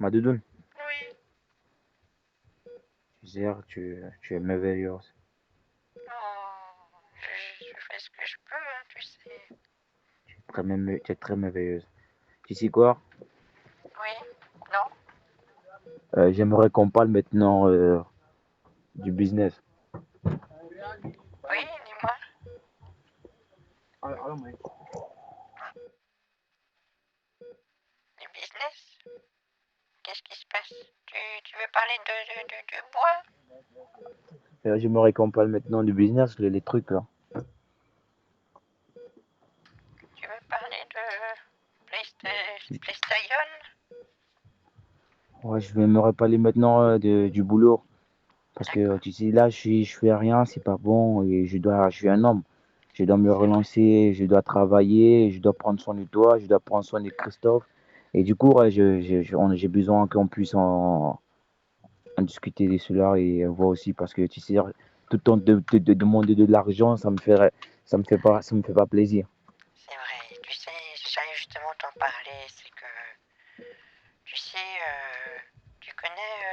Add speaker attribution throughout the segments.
Speaker 1: Ma doudoune,
Speaker 2: Oui.
Speaker 1: tu sais, tu es merveilleuse.
Speaker 2: Oh, je fais ce que je peux, hein, tu sais.
Speaker 1: Tu es très merveilleuse. Tu sais quoi?
Speaker 2: Oui. Non?
Speaker 1: J'aimerais qu'on parle maintenant du business.
Speaker 2: Oui, dis-moi. Du business? Qu'est-ce qui se passe? Tu veux parler du bois?
Speaker 1: J'aimerais qu'on parle maintenant du business, les trucs là.
Speaker 2: Tu veux parler de PlayStation?
Speaker 1: Ouais, j'aimerais parler maintenant du boulot. Parce que
Speaker 2: D'accord.
Speaker 1: tu sais, là, je fais rien, c'est pas bon. Et je suis un homme. Je dois me
Speaker 2: C'est vrai.
Speaker 1: relancer, je dois travailler, je dois prendre soin de toi, je dois prendre soin de Christophe. Et du coup, ouais, j'ai besoin qu'on puisse en discuter de cela et voir aussi parce que tu sais, tout le temps de demander de l'argent, ça me fait pas plaisir.
Speaker 2: C'est vrai. Tu sais, j'allais justement t'en parler. C'est que, tu sais, tu connais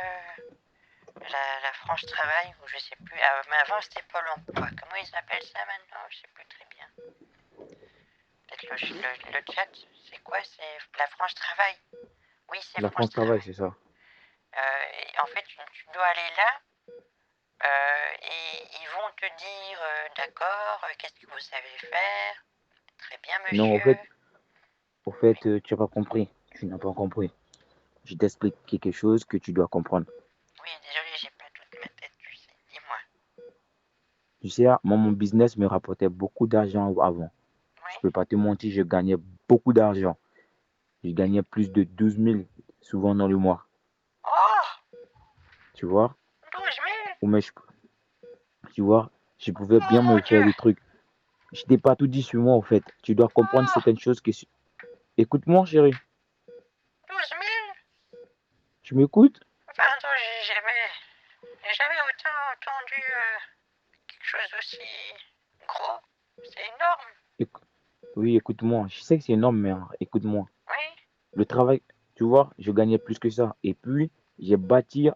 Speaker 2: la France Travail, ou je sais plus. Ah, mais avant, c'était Pôle emploi. Comment ils appellent ça maintenant? Je sais plus très bien. Peut-être le chat, c'est quoi? C'est la France Travail. Oui, c'est
Speaker 1: La
Speaker 2: France
Speaker 1: France travaille,
Speaker 2: Travail.
Speaker 1: c'est ça.
Speaker 2: Et en fait, tu dois aller là et ils vont te dire, d'accord, qu'est-ce que vous savez faire? Très bien,
Speaker 1: Non,
Speaker 2: monsieur.
Speaker 1: au fait,
Speaker 2: Oui,
Speaker 1: tu n'as pas compris. Tu n'as pas compris. Je t'explique quelque chose que tu dois comprendre.
Speaker 2: oui, désolé, j'ai pas toute ma tête, tu sais. Dis-moi.
Speaker 1: Tu sais, moi, mon business me rapportait beaucoup d'argent avant.
Speaker 2: Oui.
Speaker 1: Je peux pas te mentir, je gagnais beaucoup d'argent. Je gagnais plus de 12 000 souvent dans le mois.
Speaker 2: Oh,
Speaker 1: Tu vois?
Speaker 2: 12 000.
Speaker 1: Ou mais tu vois, je pouvais
Speaker 2: Oh
Speaker 1: bien
Speaker 2: mon
Speaker 1: me faire
Speaker 2: Dieu.
Speaker 1: des trucs. Je t'ai pas tout dit sur moi, en fait. Tu dois comprendre
Speaker 2: Oh,
Speaker 1: certaines choses que... Écoute-moi, chérie.
Speaker 2: 12 000.
Speaker 1: Tu m'écoutes?
Speaker 2: Pardon, j'ai jamais autant entendu quelque chose d'aussi gros. C'est énorme.
Speaker 1: Écou- Oui, écoute-moi. Je sais que c'est énorme, mais écoute-moi.
Speaker 2: Oui,
Speaker 1: Le travail, tu vois, je gagnais plus que ça. Et puis, j'ai bâti...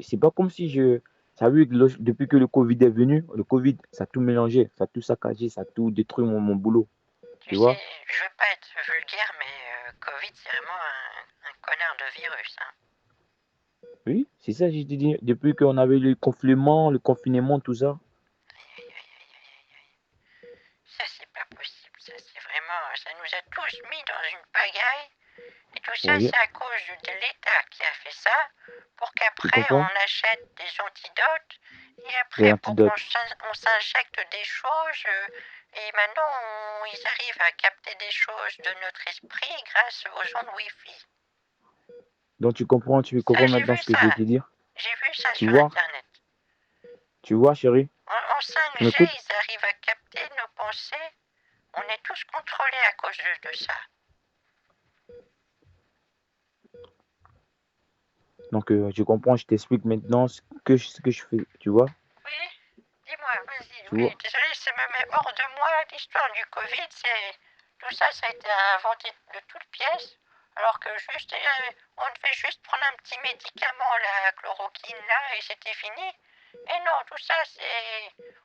Speaker 1: C'est pas comme si je... Ça vu que depuis que le Covid est venu, le Covid, ça a tout mélangé, ça a tout saccagé, ça a tout détruit mon boulot.
Speaker 2: tu
Speaker 1: Tu vois?
Speaker 2: sais, je veux pas être vulgaire, mais Covid, c'est vraiment un connard de virus, hein.
Speaker 1: Oui, c'est ça, je te dis. Depuis qu'on avait le confinement, tout ça.
Speaker 2: Aïe, aïe, aïe, aïe, aïe. Ça, c'est pas possible. Ça, c'est vraiment. Ça nous a tous mis dans une pagaille. Et tout ça,
Speaker 1: Oui,
Speaker 2: c'est à cause de l'État qui a fait ça pour
Speaker 1: tu
Speaker 2: qu'après
Speaker 1: comprends?
Speaker 2: on achète des antidotes et
Speaker 1: Des
Speaker 2: après pour qu'on
Speaker 1: antidotes.
Speaker 2: s'injecte des choses. Et maintenant, ils arrivent à capter des choses de notre esprit grâce aux ondes Wi-Fi.
Speaker 1: Donc tu
Speaker 2: Ça,
Speaker 1: comprends
Speaker 2: j'ai
Speaker 1: maintenant
Speaker 2: vu
Speaker 1: ce que je vais
Speaker 2: ça.
Speaker 1: te dire.
Speaker 2: J'ai vu ça
Speaker 1: Tu
Speaker 2: sur
Speaker 1: vois,
Speaker 2: Internet.
Speaker 1: tu vois, chérie,
Speaker 2: En
Speaker 1: tu
Speaker 2: 5G,
Speaker 1: m'écoutes?
Speaker 2: ils arrivent à capter nos pensées. On est tous contrôlés à cause de ça.
Speaker 1: Donc tu comprends, je t'explique maintenant ce que je fais, tu vois?
Speaker 2: Oui, dis-moi, vas-y,
Speaker 1: Tu
Speaker 2: oui.
Speaker 1: vois?
Speaker 2: Désolé, ça me met hors de moi. L'histoire du Covid, tout ça, ça a été inventé de toutes pièces. Alors que juste, on devait juste prendre un petit médicament, la chloroquine, là, et c'était fini. Et non, tout ça,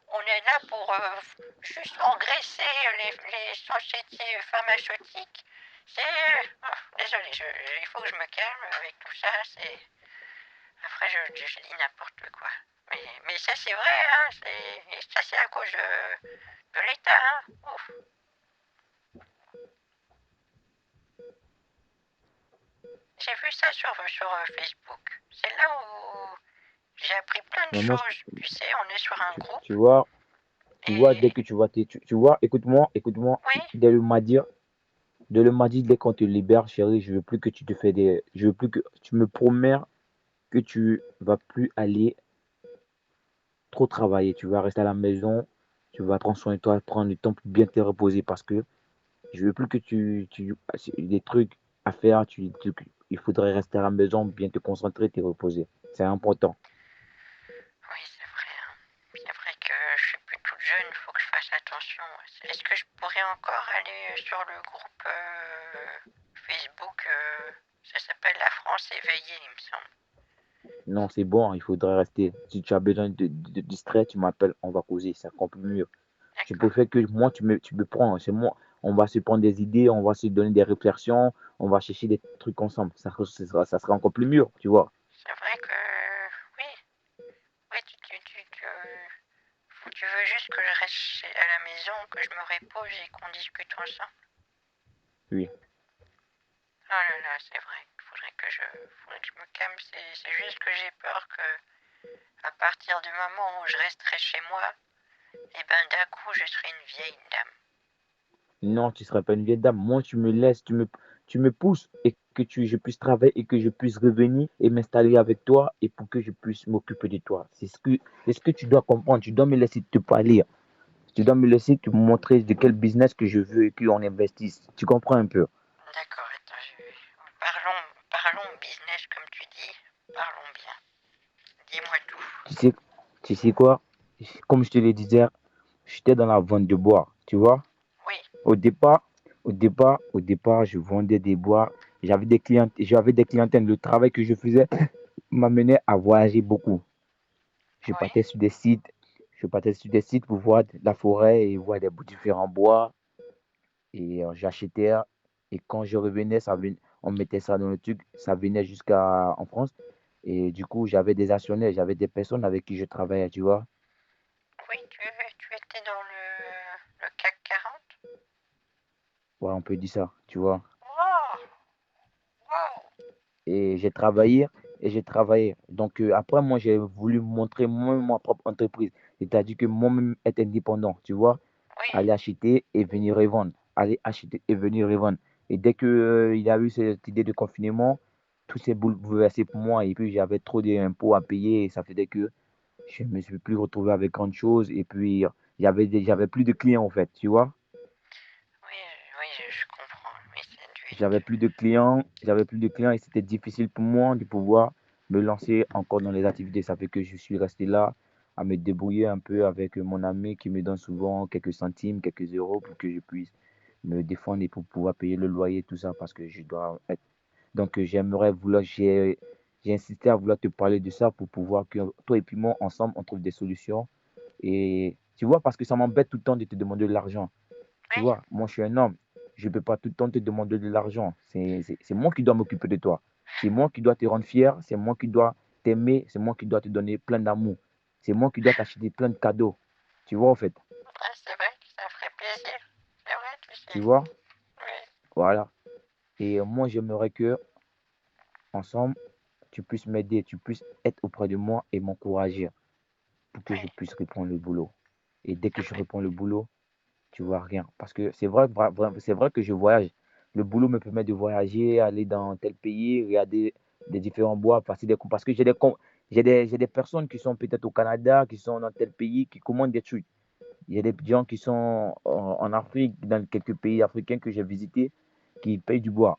Speaker 2: on est là pour juste engraisser les sociétés pharmaceutiques. Désolé, il faut que je me calme avec tout ça. Après, je dis n'importe quoi. Mais ça, c'est vrai, hein. Et ça, c'est à cause de l'État, hein. Ouf. J'ai vu ça sur Facebook. C'est là où j'ai appris plein de
Speaker 1: Mais moi,
Speaker 2: choses. Tu sais, on est sur un
Speaker 1: tu
Speaker 2: groupe
Speaker 1: vois, dès
Speaker 2: et...
Speaker 1: que tu vois, tu vois, écoute-moi,
Speaker 2: Oui,
Speaker 1: dès le mardi, dès qu'on te libère, chérie, je veux plus que tu me promets que tu vas plus aller trop travailler. Tu vas rester à la maison, tu vas prendre soin de toi, prendre du temps pour bien te reposer parce que je veux plus que des trucs à faire, il faudrait rester à la maison, bien te concentrer, te reposer. C'est important.
Speaker 2: oui, c'est vrai, hein. C'est vrai que je suis plus toute jeune, il faut que je fasse attention. Est-ce que je pourrais encore aller sur le groupe Facebook Ça s'appelle La France éveillée, il me semble.
Speaker 1: Non, c'est bon, il faudrait rester. Si tu as besoin de distraire, tu m'appelles, on va causer, c'est encore plus mieux. Je
Speaker 2: D'accord.
Speaker 1: préfère que moi, tu me prends, c'est moi. On va se prendre des idées, on va se donner des réflexions, on va chercher des trucs ensemble. Ça sera encore plus mieux, tu vois.
Speaker 2: C'est vrai que oui, oui, tu veux juste que je reste à la maison, que je me repose et qu'on discute ensemble.
Speaker 1: Oui.
Speaker 2: Oh là là, c'est vrai. Faudrait que je me calme. C'est juste que j'ai peur que, à partir du moment où je resterai chez moi, et ben d'un coup, je serai une vieille dame.
Speaker 1: Non, tu ne seras pas une vieille dame. Moi, tu me laisses, tu me pousses et que je puisse travailler et que je puisse revenir et m'installer avec toi et pour que je puisse m'occuper de toi. C'est ce que tu dois comprendre. Tu dois me laisser te parler. Tu dois me laisser te montrer de quel business que je veux et qu'on investisse. Tu comprends un peu?
Speaker 2: D'accord, attends, parlons business comme tu dis. Parlons bien. Dis-moi tout.
Speaker 1: Tu sais, tu sais quoi? Comme je te le disais, j'étais dans la vente de bois, tu vois?
Speaker 2: Oui,
Speaker 1: Au départ, au départ, je vendais des bois. J'avais des clientèles. Le travail que je faisais m'amenait à voyager beaucoup. Je
Speaker 2: oui,
Speaker 1: partais sur des sites, je partais sur des sites pour voir la forêt et voir des différents bois. Et j'achetais. Et quand je revenais, on mettait ça dans le truc. Ça venait jusqu'à en France. Et du coup, j'avais des actionnaires, j'avais des personnes avec qui je travaillais, tu vois.
Speaker 2: oui, tu étais dans le CAC 40.
Speaker 1: Ouais, on peut dire ça, tu vois.
Speaker 2: Oh, wow.
Speaker 1: Et j'ai travaillé, et j'ai travaillé. Donc après, moi, j'ai voulu montrer moi ma propre entreprise. C'est-à-dire que moi-même être indépendant, tu vois.
Speaker 2: Oui,
Speaker 1: Aller acheter et venir revendre. Aller acheter et venir revendre. Et dès que, il y a eu cette idée de confinement, tout s'est bouleversé pour moi. Et puis, j'avais trop d'impôts à payer. Et ça faisait que je ne me suis plus retrouvé avec grande chose. Et puis, j'avais plus de clients, en fait, tu vois.
Speaker 2: oui, oui, je comprends. Oui, c'est
Speaker 1: J'avais plus de clients et c'était difficile pour moi de pouvoir me lancer encore dans les activités. Ça fait que je suis resté là à me débrouiller un peu avec mon ami qui me donne souvent quelques centimes, quelques euros pour que je puisse me défendre et pour pouvoir payer le loyer, tout ça, parce que je dois être. Donc, j'ai insisté à vouloir te parler de ça pour pouvoir que toi et puis moi, ensemble, on trouve des solutions. Et tu vois, parce que ça m'embête tout le temps de te demander de l'argent. Tu
Speaker 2: Oui,
Speaker 1: vois, moi, je suis un homme. Je ne peux pas tout le temps te demander de l'argent. C'est moi qui dois m'occuper de toi. C'est moi qui dois te rendre fier. C'est moi qui dois t'aimer. C'est moi qui dois te donner plein d'amour. C'est moi qui dois t'acheter plein de cadeaux. Tu vois, en fait.
Speaker 2: ouais, c'est vrai que ça ferait plaisir. C'est vrai, tu
Speaker 1: Tu
Speaker 2: sais.
Speaker 1: vois,
Speaker 2: Oui,
Speaker 1: voilà. Et moi, j'aimerais que, ensemble, tu puisses m'aider. Tu puisses être auprès de moi et m'encourager pour que
Speaker 2: oui,
Speaker 1: je puisse reprendre le boulot. Et dès que
Speaker 2: c'est
Speaker 1: je
Speaker 2: vrai.
Speaker 1: reprends le boulot, tu vois rien. Parce que c'est vrai que je voyage. Le boulot me permet de voyager, aller dans tel pays, regarder des différents bois, passer des coups. Parce que j'ai des personnes qui sont peut-être au Canada, qui sont dans tel pays, qui commandent des trucs. Il y a des gens qui sont en Afrique, dans quelques pays africains que j'ai visités, qui payent du bois.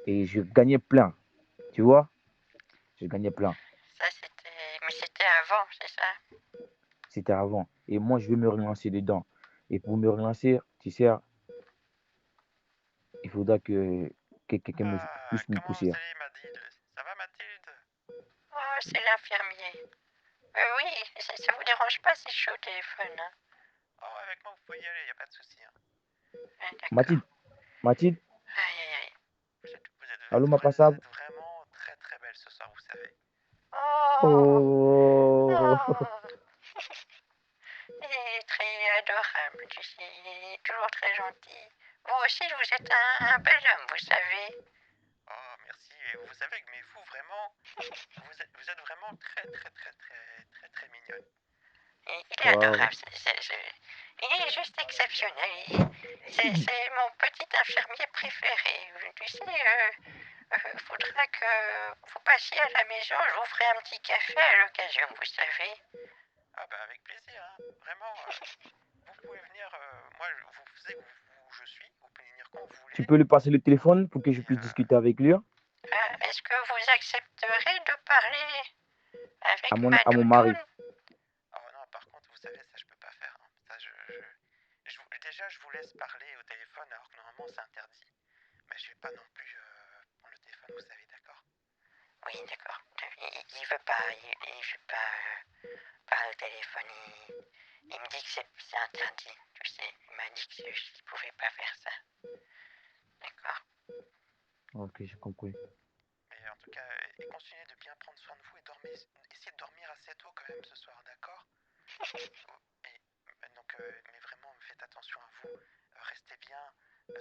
Speaker 1: Et je gagnais plein. Tu vois? Je gagnais plein.
Speaker 2: Ça, c'était. Mais c'était avant, c'est ça?
Speaker 1: C'était avant. Et moi, je vais me relancer dedans. Et pour me relancer, tu sais, il faudra que quelqu'un
Speaker 3: Ah,
Speaker 1: puisse me
Speaker 3: comment
Speaker 1: pousser.
Speaker 3: vous allez, Mathilde? Ça va, Mathilde?
Speaker 2: Oh, c'est l'infirmier. Oui, ça vous dérange pas si je suis au téléphone, hein?
Speaker 3: Oh, avec moi, vous pouvez y aller, y a pas de souci, hein.
Speaker 2: Ouais, d'accord.
Speaker 1: Mathilde, Mathilde,
Speaker 2: Aïe, aïe, aïe.
Speaker 1: allô, ma passable.
Speaker 3: Vous êtes vraiment très très belle ce soir, vous savez.
Speaker 2: Oh,
Speaker 1: Oh,
Speaker 2: oh. Il est très adorable, tu sais, il est toujours très gentil. Vous aussi, vous êtes un bel homme, vous savez.
Speaker 3: Oh, merci. Et vous savez que, mais vous, vraiment, vous êtes vraiment très très très très très très mignonne.
Speaker 2: Il est
Speaker 1: waouh.
Speaker 2: adorable, il est juste exceptionnel. C'est mon petit infirmier préféré. Tu sais, faudra que vous passiez à la maison, je vous ferai un petit café à l'occasion, vous savez.
Speaker 3: Ah, bah, avec plaisir, hein. Vraiment, vous pouvez venir. Moi, vous savez où je suis. Vous pouvez venir quand vous
Speaker 1: Tu
Speaker 3: voulez.
Speaker 1: peux lui passer le téléphone pour que je
Speaker 3: Et
Speaker 1: puisse discuter avec lui, hein,
Speaker 2: Est-ce que vous accepterez de parler
Speaker 1: à
Speaker 2: avec
Speaker 1: à
Speaker 2: ma
Speaker 1: mon mari.
Speaker 2: doudoune?
Speaker 3: oh non, par contre, vous savez, ça, je peux pas faire, hein. Ça, déjà, je vous laisse parler au téléphone alors que normalement, c'est interdit. Mais je vais pas non plus prendre le téléphone vous savez, d'accord?
Speaker 2: Oui, d'accord. Il veut pas, il veut pas parler au téléphone. Il me dit que c'est interdit, tu sais. Il m'a dit que je pouvais pas faire ça. D'accord.
Speaker 1: Ok, j'ai compris.
Speaker 3: Mais en tout cas, et continuez de bien prendre soin de vous et essayez de dormir assez tôt quand même ce soir, d'accord? Et donc, mais vraiment, faites attention à vous. Restez bien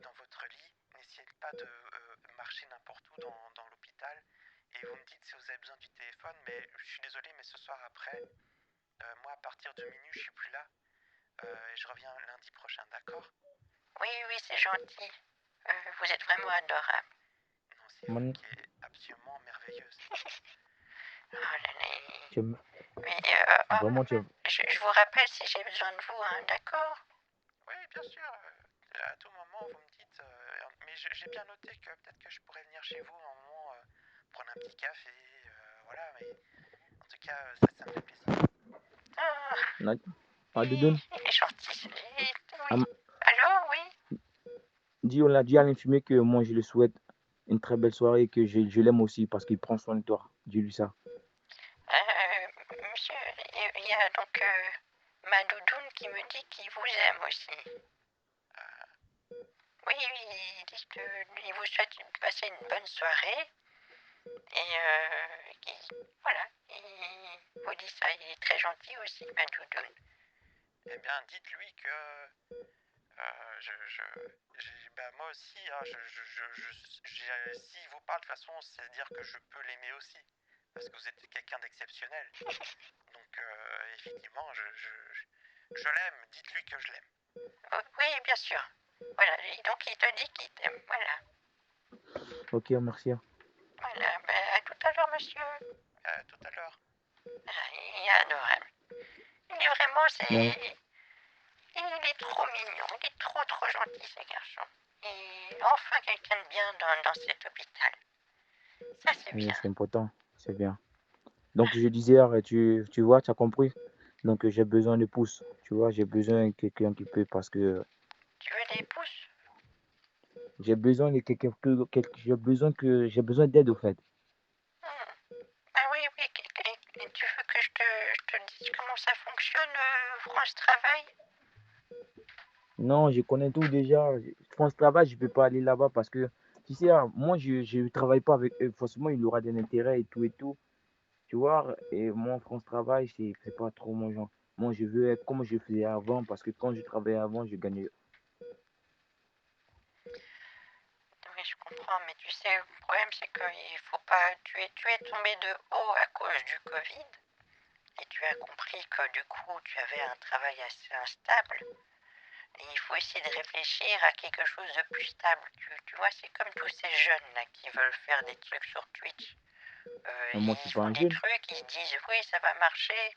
Speaker 3: dans votre lit. N'essayez pas de marcher n'importe où dans l'hôpital. Et vous me dites si vous avez besoin du téléphone, mais je suis désolé, mais ce soir après, moi à partir de minuit, je suis plus là. Et je reviens lundi prochain, d'accord?
Speaker 2: Oui, oui, c'est gentil. Vous êtes vraiment adorable.
Speaker 3: Non, c'est vous qui êtes absolument merveilleuse.
Speaker 2: Oh là là.
Speaker 1: Tu aimes-
Speaker 2: Mais
Speaker 1: Vraiment, tu aimes-
Speaker 2: je vous rappelle si j'ai besoin de vous, hein, d'accord?
Speaker 3: Oui, bien sûr. À tout moment, vous me dites. Mais j'ai bien noté que peut-être que je pourrais venir chez vous un moment prendre un petit café. Voilà, mais en tout cas, ça me fait plaisir.
Speaker 2: Ah,
Speaker 1: Doudoune,
Speaker 2: il est gentil. Oui.
Speaker 1: Am-
Speaker 2: Allô, oui?
Speaker 1: on l'a dit à l'infirmier que moi, je le souhaite une très belle soirée et que je l'aime aussi parce qu'il prend soin de toi. Dis-lui ça.
Speaker 2: Monsieur, il y a donc ma doudoune qui me dit qu'il vous aime aussi. Oui, oui, il dit qu'il vous souhaite de passer une bonne soirée. Et voilà, il vous dit ça, il est très gentil aussi, ma doudoune.
Speaker 3: Eh bien, dites-lui que moi aussi, hein, s'il vous parle de toute façon, c'est dire que je peux l'aimer aussi. Parce que vous êtes quelqu'un d'exceptionnel. Donc, effectivement, je l'aime. Dites-lui que je l'aime.
Speaker 2: Oui, bien sûr. Voilà, et donc il te dit qu'il t'aime, voilà.
Speaker 1: Ok, merci.
Speaker 2: Voilà, ben à tout à l'heure, monsieur.
Speaker 3: À tout à l'heure.
Speaker 2: Il est adorable. Il est vraiment,
Speaker 1: Ouais.
Speaker 2: il est trop mignon, il est trop gentil, ce garçon. Et enfin quelqu'un de bien dans cet hôpital. Ça, c'est
Speaker 1: Oui,
Speaker 2: bien.
Speaker 1: c'est important. C'est bien. Donc, je disais, tu vois, tu as compris. Donc, j'ai besoin de pouces. Tu vois, j'ai besoin de quelqu'un qui peut parce que
Speaker 2: Tu veux des pouces?
Speaker 1: j'ai besoin de quelqu'un j'ai besoin d'aide au fait.
Speaker 2: Ah oui, oui. Tu veux que je te dise comment ça fonctionne, France Travail?
Speaker 1: Non, je connais tout déjà. France Travail, je peux pas aller là-bas parce que, tu sais, moi, je travaille pas avec eux. Forcément, il aura des intérêts et tout et tout. Tu vois, et moi, France Travail, c'est pas trop mon genre. Moi, je veux être comme je faisais avant parce que quand je travaillais avant, je gagnais.
Speaker 2: Oui, je comprends, mais tu sais, le problème c'est qu'il faut pas. Tu es tombé de haut à cause du Covid et tu as compris que du coup tu avais un travail assez instable. Et il faut essayer de réfléchir à quelque chose de plus stable. Tu vois, c'est comme tous ces jeunes là qui veulent faire des trucs sur Twitch.
Speaker 1: Moi, je suis
Speaker 2: Ils
Speaker 1: pas
Speaker 2: font
Speaker 1: un
Speaker 2: des
Speaker 1: jeune.
Speaker 2: trucs, ils se disent oui, ça va marcher,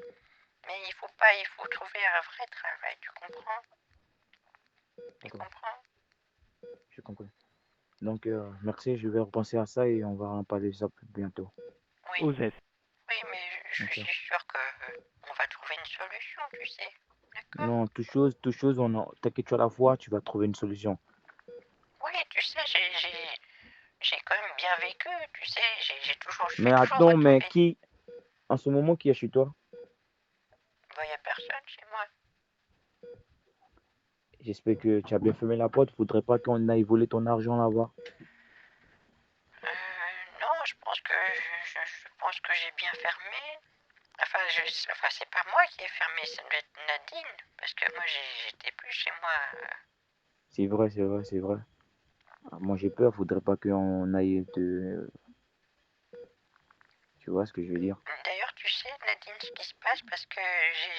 Speaker 2: mais il faut pas, il faut trouver un vrai travail, tu comprends? Tu
Speaker 1: D'accord,
Speaker 2: comprends?
Speaker 1: j'ai compris. Donc, merci, je vais repenser à ça et on va en parler de ça plus bientôt.
Speaker 2: Oui.
Speaker 4: Osef.
Speaker 2: Oui, mais je
Speaker 1: Ok.
Speaker 2: suis sûre que on va trouver une solution, tu sais. D'accord?
Speaker 1: Non, toute chose, t'inquiète, tu à la fois, tu vas trouver une solution.
Speaker 2: Oui, tu sais, j'ai quand même bien vécu, tu sais, je
Speaker 1: Mais
Speaker 2: suis toujours
Speaker 1: attends, mais
Speaker 2: retournée.
Speaker 1: en ce moment, qui est chez toi?
Speaker 2: Il n'y a personne chez moi.
Speaker 1: J'espère que tu as bien fermé la porte. Faudrait pas qu'on aille voler ton argent là-bas.
Speaker 2: Non, je pense que je pense que j'ai bien fermé. Enfin, c'est pas moi qui ai fermé, ça doit être Nadine, parce que moi j'étais plus chez moi.
Speaker 1: C'est vrai, c'est vrai, c'est vrai. Moi, j'ai peur. Faudrait pas qu'on aille te. Tu vois ce que je veux dire?
Speaker 2: D'ailleurs, tu sais, Nadine, ce qui se passe, parce que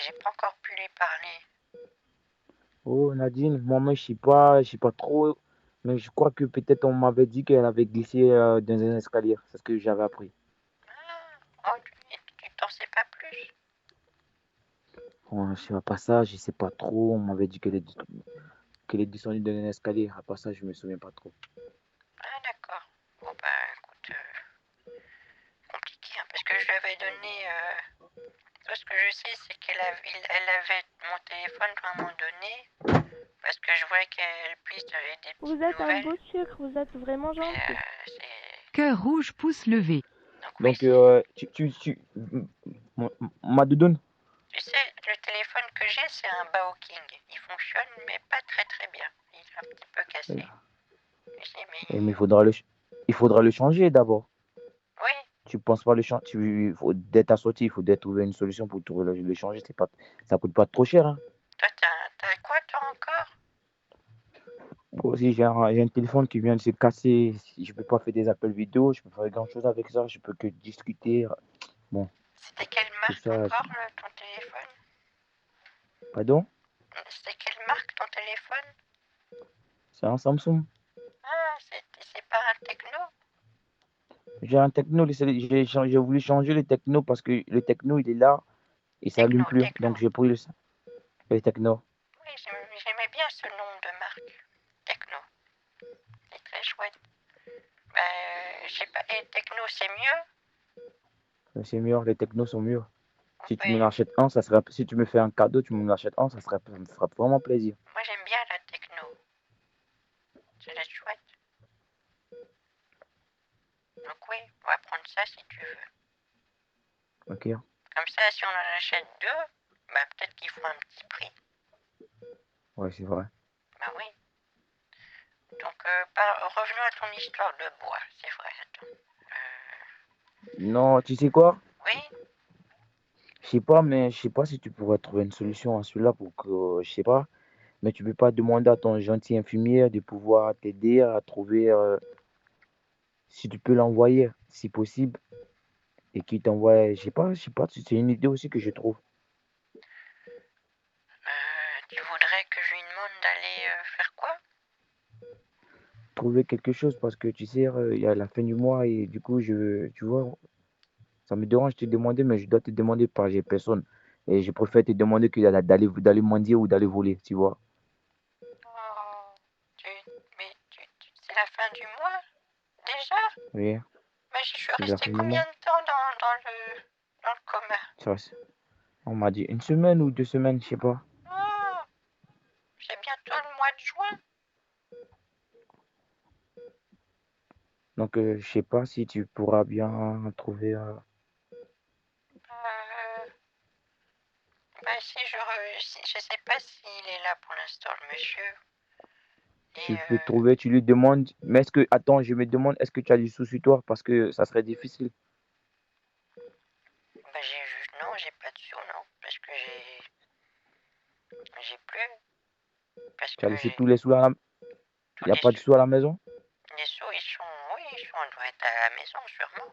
Speaker 2: j'ai pas encore pu lui parler.
Speaker 1: Oh, Nadine, moi, je sais pas trop. Mais je crois que peut-être on m'avait dit qu'elle avait glissé dans un escalier. C'est ce que j'avais appris.
Speaker 2: Ah, oh, tu t'en sais pas plus?
Speaker 1: Oh, je sais pas ça, je sais pas trop. On m'avait dit qu'elle est descendue dans un escalier. À part ça, je me souviens pas trop.
Speaker 2: Ah, d'accord. Bon, bah, écoute, compliqué, hein, parce que je lui avais donné. Tout ce que je sais, c'est elle avait mon téléphone à un moment donné, parce que je voulais qu'elle puisse donner des
Speaker 5: Vous
Speaker 2: petites
Speaker 5: êtes un
Speaker 2: nouvelles.
Speaker 5: beau sucre, vous êtes vraiment
Speaker 2: Mais
Speaker 5: gentil.
Speaker 4: Cœur rouge pouce levé.
Speaker 2: Donc oui,
Speaker 1: Donc, ma doudoune,
Speaker 2: tu sais, le téléphone que j'ai, c'est un Baoking. Il fonctionne, mais pas très très bien. Il est un petit peu cassé. Je dis,
Speaker 1: mais
Speaker 2: mais
Speaker 1: il faudra le changer d'abord.
Speaker 2: oui,
Speaker 1: Tu penses pas le changer, dès ta sortie, il faudrait trouver une solution pour le changer. Ça coûte pas trop cher, hein.
Speaker 2: toi, t'as quoi, toi, encore?
Speaker 1: Moi aussi, j'ai un téléphone qui vient de se casser. Je peux pas faire des appels vidéo, je peux pas faire grand chose avec ça, je peux que discuter. Bon,
Speaker 2: C'était quelle
Speaker 1: tout
Speaker 2: marque
Speaker 1: ça,
Speaker 2: encore, ton téléphone?
Speaker 1: pardon,
Speaker 2: C'était quelle marque, ton téléphone?
Speaker 1: c'est un Samsung.
Speaker 2: Ah, c'est pas un Techno?
Speaker 1: J'ai un Techno, j'ai voulu changer le Techno parce que le Techno, il est là et ça allume plus.
Speaker 2: Techno.
Speaker 1: Donc j'ai pris le Techno.
Speaker 2: Oui, j'aimais bien ce nom de marque. Techno. C'est très chouette. Je sais pas, et Techno, c'est mieux?
Speaker 1: C'est mieux, les Technos sont mieux. Si tu me
Speaker 2: Oui,
Speaker 1: l'achètes un, si tu me fais un cadeau, tu me l'achètes un, ça me fera vraiment plaisir.
Speaker 2: moi j'aime bien la Techno. C'est chouette. Donc oui, on va prendre ça si tu veux.
Speaker 1: Ok,
Speaker 2: Comme ça, si on en achète deux, peut-être qu'ils font un petit prix.
Speaker 1: ouais, c'est vrai.
Speaker 2: Bah oui. Donc, revenons à ton histoire de bois, c'est vrai, attends.
Speaker 1: Non, tu sais quoi?
Speaker 2: Oui,
Speaker 1: Je sais pas si tu pourrais trouver une solution à cela pour que, je sais pas, mais tu peux pas demander à ton gentil infirmière de pouvoir t'aider à trouver, si tu peux l'envoyer, si possible, et qu'il t'envoie, je sais pas, c'est une idée aussi que je trouve.
Speaker 2: tu voudrais que je lui demande d'aller faire quoi?
Speaker 1: Trouver quelque chose parce que tu sais, il y a la fin du mois et du coup, tu vois, ça me dérange de te demander, mais je dois te demander par j'ai personne. Et je préfère te demander que d'aller mendier ou d'aller voler, tu vois.
Speaker 2: Oh, c'est la fin du mois, déjà?
Speaker 1: Oui,
Speaker 2: Mais je suis
Speaker 1: c'est la
Speaker 2: restée
Speaker 1: fin du
Speaker 2: combien
Speaker 1: mois.
Speaker 2: de temps dans le coma?
Speaker 1: Ça, on m'a dit une semaine ou 2 semaines, je sais pas.
Speaker 2: Oh, c'est bientôt le mois de juin.
Speaker 1: Donc, je sais pas si tu pourras bien trouver.
Speaker 2: Euh, si, je sais pas s'il est là pour l'instant, le monsieur. Et
Speaker 1: Tu peux trouver, tu lui demandes. Mais attends, je me demande, est-ce que tu as du sous sur toi? Parce que ça serait difficile.
Speaker 2: non, j'ai pas de sous, non, parce que j'ai plus, parce
Speaker 1: Tu as
Speaker 2: que
Speaker 1: laissé tous les sous là.
Speaker 2: tous
Speaker 1: Il n'y a
Speaker 2: les
Speaker 1: pas de
Speaker 2: sous,
Speaker 1: sous à la maison?
Speaker 2: les sous, oui, on doit être à la maison, sûrement.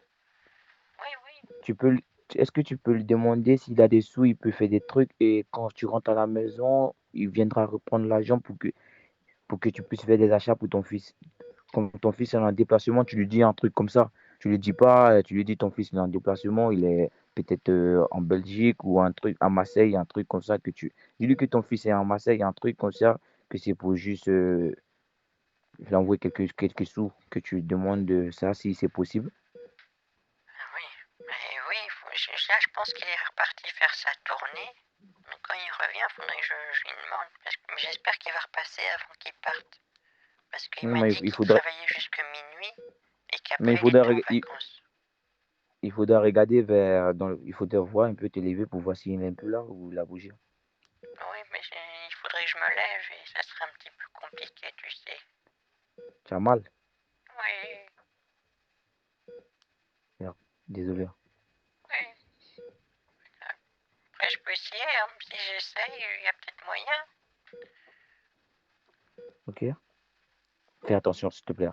Speaker 2: Oui, oui.
Speaker 1: Tu peux, est-ce que tu peux lui demander s'il a des sous, il peut faire des trucs et quand tu rentres à la maison, il viendra reprendre l'argent pour que tu puisses faire des achats pour ton fils. Quand ton fils est en déplacement, tu lui dis un truc comme ça. Tu lui dis pas, tu lui dis ton fils il est en déplacement, il est peut-être en Belgique ou un truc à Marseille, un truc comme ça que tu. Dis-lui que ton fils est en Marseille, un truc comme ça, que c'est pour juste lui envoyer quelques sous, que tu lui demandes de ça si c'est possible.
Speaker 2: Oui, mais oui, là, je pense qu'il est reparti faire sa tournée. Mais quand il revient, il faudrait que je lui demande. J'espère qu'il va repasser avant qu'il parte. Parce qu'il
Speaker 1: Non,
Speaker 2: m'a
Speaker 1: mais
Speaker 2: dit qu'il travaillait jusqu'à minuit et
Speaker 1: mais
Speaker 2: qu'après il était en vacances.
Speaker 1: il faudra regarder il faudra voir un peu télévisé pour voir s'il est un peu là ou il a bougé.
Speaker 2: Oui, mais il faudrait que je me lève et ça serait un petit peu compliqué, tu sais.
Speaker 1: Tu as mal?
Speaker 2: Oui,
Speaker 1: Merde, désolé.
Speaker 2: oui. Après, je peux essayer, hein. Si j'essaye, il y a peut-être moyen.
Speaker 1: Ok? Fais attention, s'il te plaît.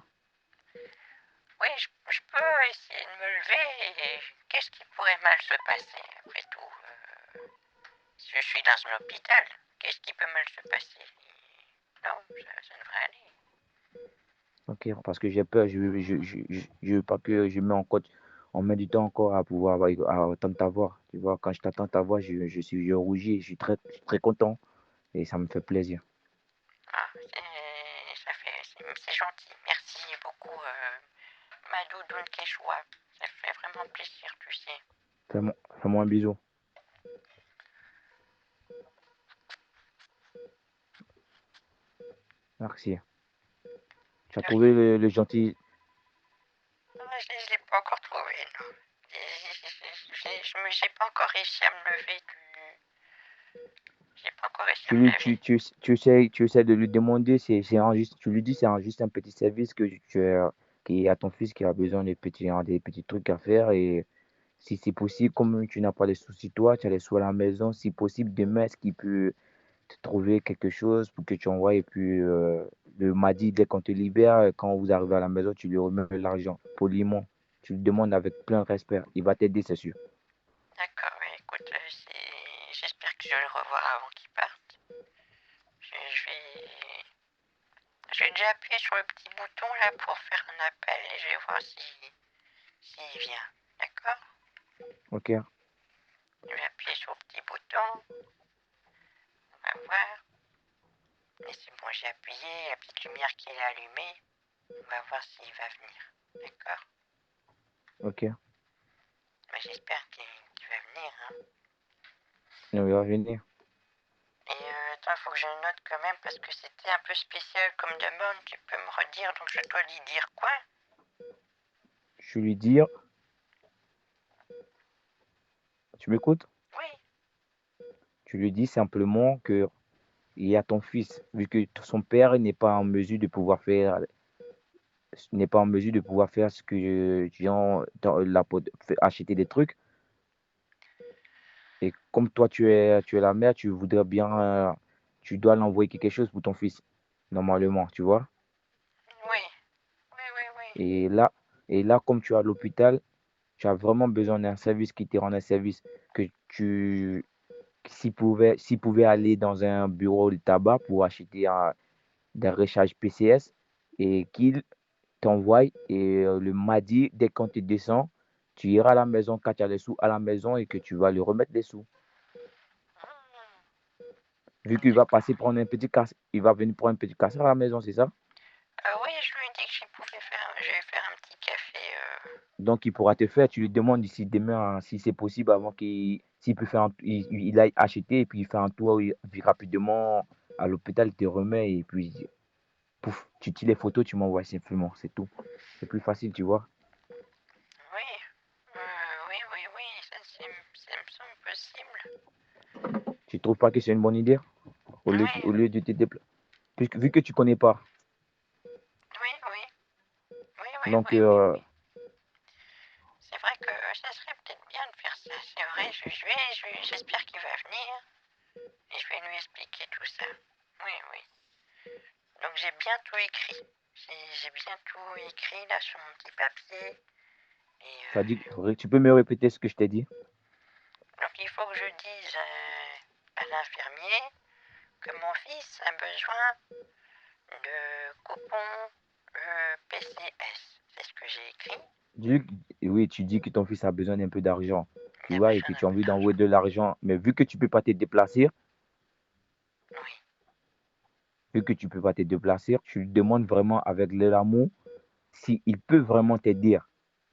Speaker 2: Oui, je peux essayer de me lever et qu'est-ce qui pourrait mal se passer après tout? Si je suis dans un hôpital, qu'est-ce qui peut mal se passer? Non, ça devrait aller.
Speaker 1: Ok, parce que j'ai peur, je veux pas que je mets encore, on met du temps encore à pouvoir à attendre ta voix. Tu vois, quand je t'attends ta voix, je rougis, je suis très content et ça me fait plaisir.
Speaker 2: Ah, c'est gentil. Merci beaucoup, ma doudoune Quechua. Ça fait vraiment plaisir, tu sais.
Speaker 1: Fais-moi un bisou. Merci. Tu as
Speaker 2: De rien.
Speaker 1: trouvé le gentil.
Speaker 2: Ah, J'ai pas encore réussi à me lever J'ai pas encore réussi à
Speaker 1: Tu,
Speaker 2: me
Speaker 1: lui,
Speaker 2: lever.
Speaker 1: tu essaies de lui demander, tu lui dis c'est juste un petit service qui est à ton fils qui a besoin des petits trucs à faire. Et si c'est possible, comme tu n'as pas de soucis toi, tu as les sous à la maison, si possible, demain, est-ce qu'il peut te trouver quelque chose pour que tu envoies. Et puis le mardi, dès qu'on te libère, quand vous arrivez à la maison, tu lui remets l'argent poliment. Tu lui demandes avec plein de respect. Il va t'aider, c'est sûr.
Speaker 2: D'accord, mais écoute, j'espère que je vais le revoir avant qu'il parte. Je vais déjà appuyer sur le petit bouton là pour faire un appel et je vais voir s'il vient. D'accord?
Speaker 1: Ok,
Speaker 2: Je vais appuyer sur le petit bouton. On va voir. Et c'est bon, j'ai appuyé, la petite lumière qui est allumée. On va voir s'il va venir. D'accord?
Speaker 1: ok.
Speaker 2: Mais j'espère qu'il va venir. Hein.
Speaker 1: Il va venir.
Speaker 2: Et attends, il faut que je le note quand même parce que c'était un peu spécial comme demande. Tu peux me redire, donc je dois lui dire quoi?
Speaker 1: Je lui dire, tu m'écoutes?
Speaker 2: Oui.
Speaker 1: Tu lui dis simplement que il y a ton fils, vu que son père n'est pas en mesure de pouvoir faire ce que genre, acheter des trucs. Et comme toi, tu es la mère, tu voudrais bien, tu dois l'envoyer quelque chose pour ton fils, normalement, tu vois.
Speaker 2: Oui. Oui, oui, oui.
Speaker 1: Et là, et là, comme tu es à l'hôpital, tu as vraiment besoin d'un service qui te rend un service que tu, s'il pouvait aller dans un bureau de tabac pour acheter des recharges PCS et qu'il t'envoie et le mardi, dès qu'on te descend, tu iras à la maison quand tu as les sous à la maison et que tu vas lui remettre les sous. Vu qu'il va
Speaker 2: D'accord.
Speaker 1: passer prendre un petit casse, il va venir prendre un petit casse à la maison, c'est ça?
Speaker 2: Oui, je lui ai dit que je vais faire un petit café.
Speaker 1: Donc, il pourra te faire. Tu lui demandes ici demain si c'est possible avant s'il peut faire il aille acheter et puis il fait un tour puis rapidement à l'hôpital, il te remet et puis pouf, tu tires les photos, tu m'envoies simplement, c'est tout. C'est plus facile, tu vois.
Speaker 2: Oui. Oui, oui, oui, ça me semble possible.
Speaker 1: Tu trouves pas que c'est une bonne idée au
Speaker 2: Oui,
Speaker 1: lieu de te déplacer? Vu que tu connais pas.
Speaker 2: oui, oui. Oui, oui,
Speaker 1: Donc,
Speaker 2: oui, oui, oui. C'est vrai que ça serait peut-être bien de faire ça. C'est vrai, j'espère qu'il va venir et je vais lui expliquer tout ça. Oui, oui. Donc j'ai bien tout écrit. J'ai bien tout écrit là sur mon petit papier. Et
Speaker 1: ça dit, tu peux me répéter ce que je t'ai dit?
Speaker 2: donc il faut que je dise à l'infirmier que mon fils a besoin de coupons PCS. C'est ce que j'ai écrit.
Speaker 1: Dis, oui, tu dis que ton fils a besoin d'un peu d'argent, tu
Speaker 2: Il a
Speaker 1: vois, et
Speaker 2: besoin
Speaker 1: que
Speaker 2: d'un
Speaker 1: tu as
Speaker 2: peu
Speaker 1: envie d'envoyer
Speaker 2: d'argent.
Speaker 1: de l'argent. Mais vu que tu peux pas te déplacer,
Speaker 2: Oui.
Speaker 1: vu que tu peux pas te déplacer, tu lui demandes vraiment avec de l'amour s'il peut vraiment t'aider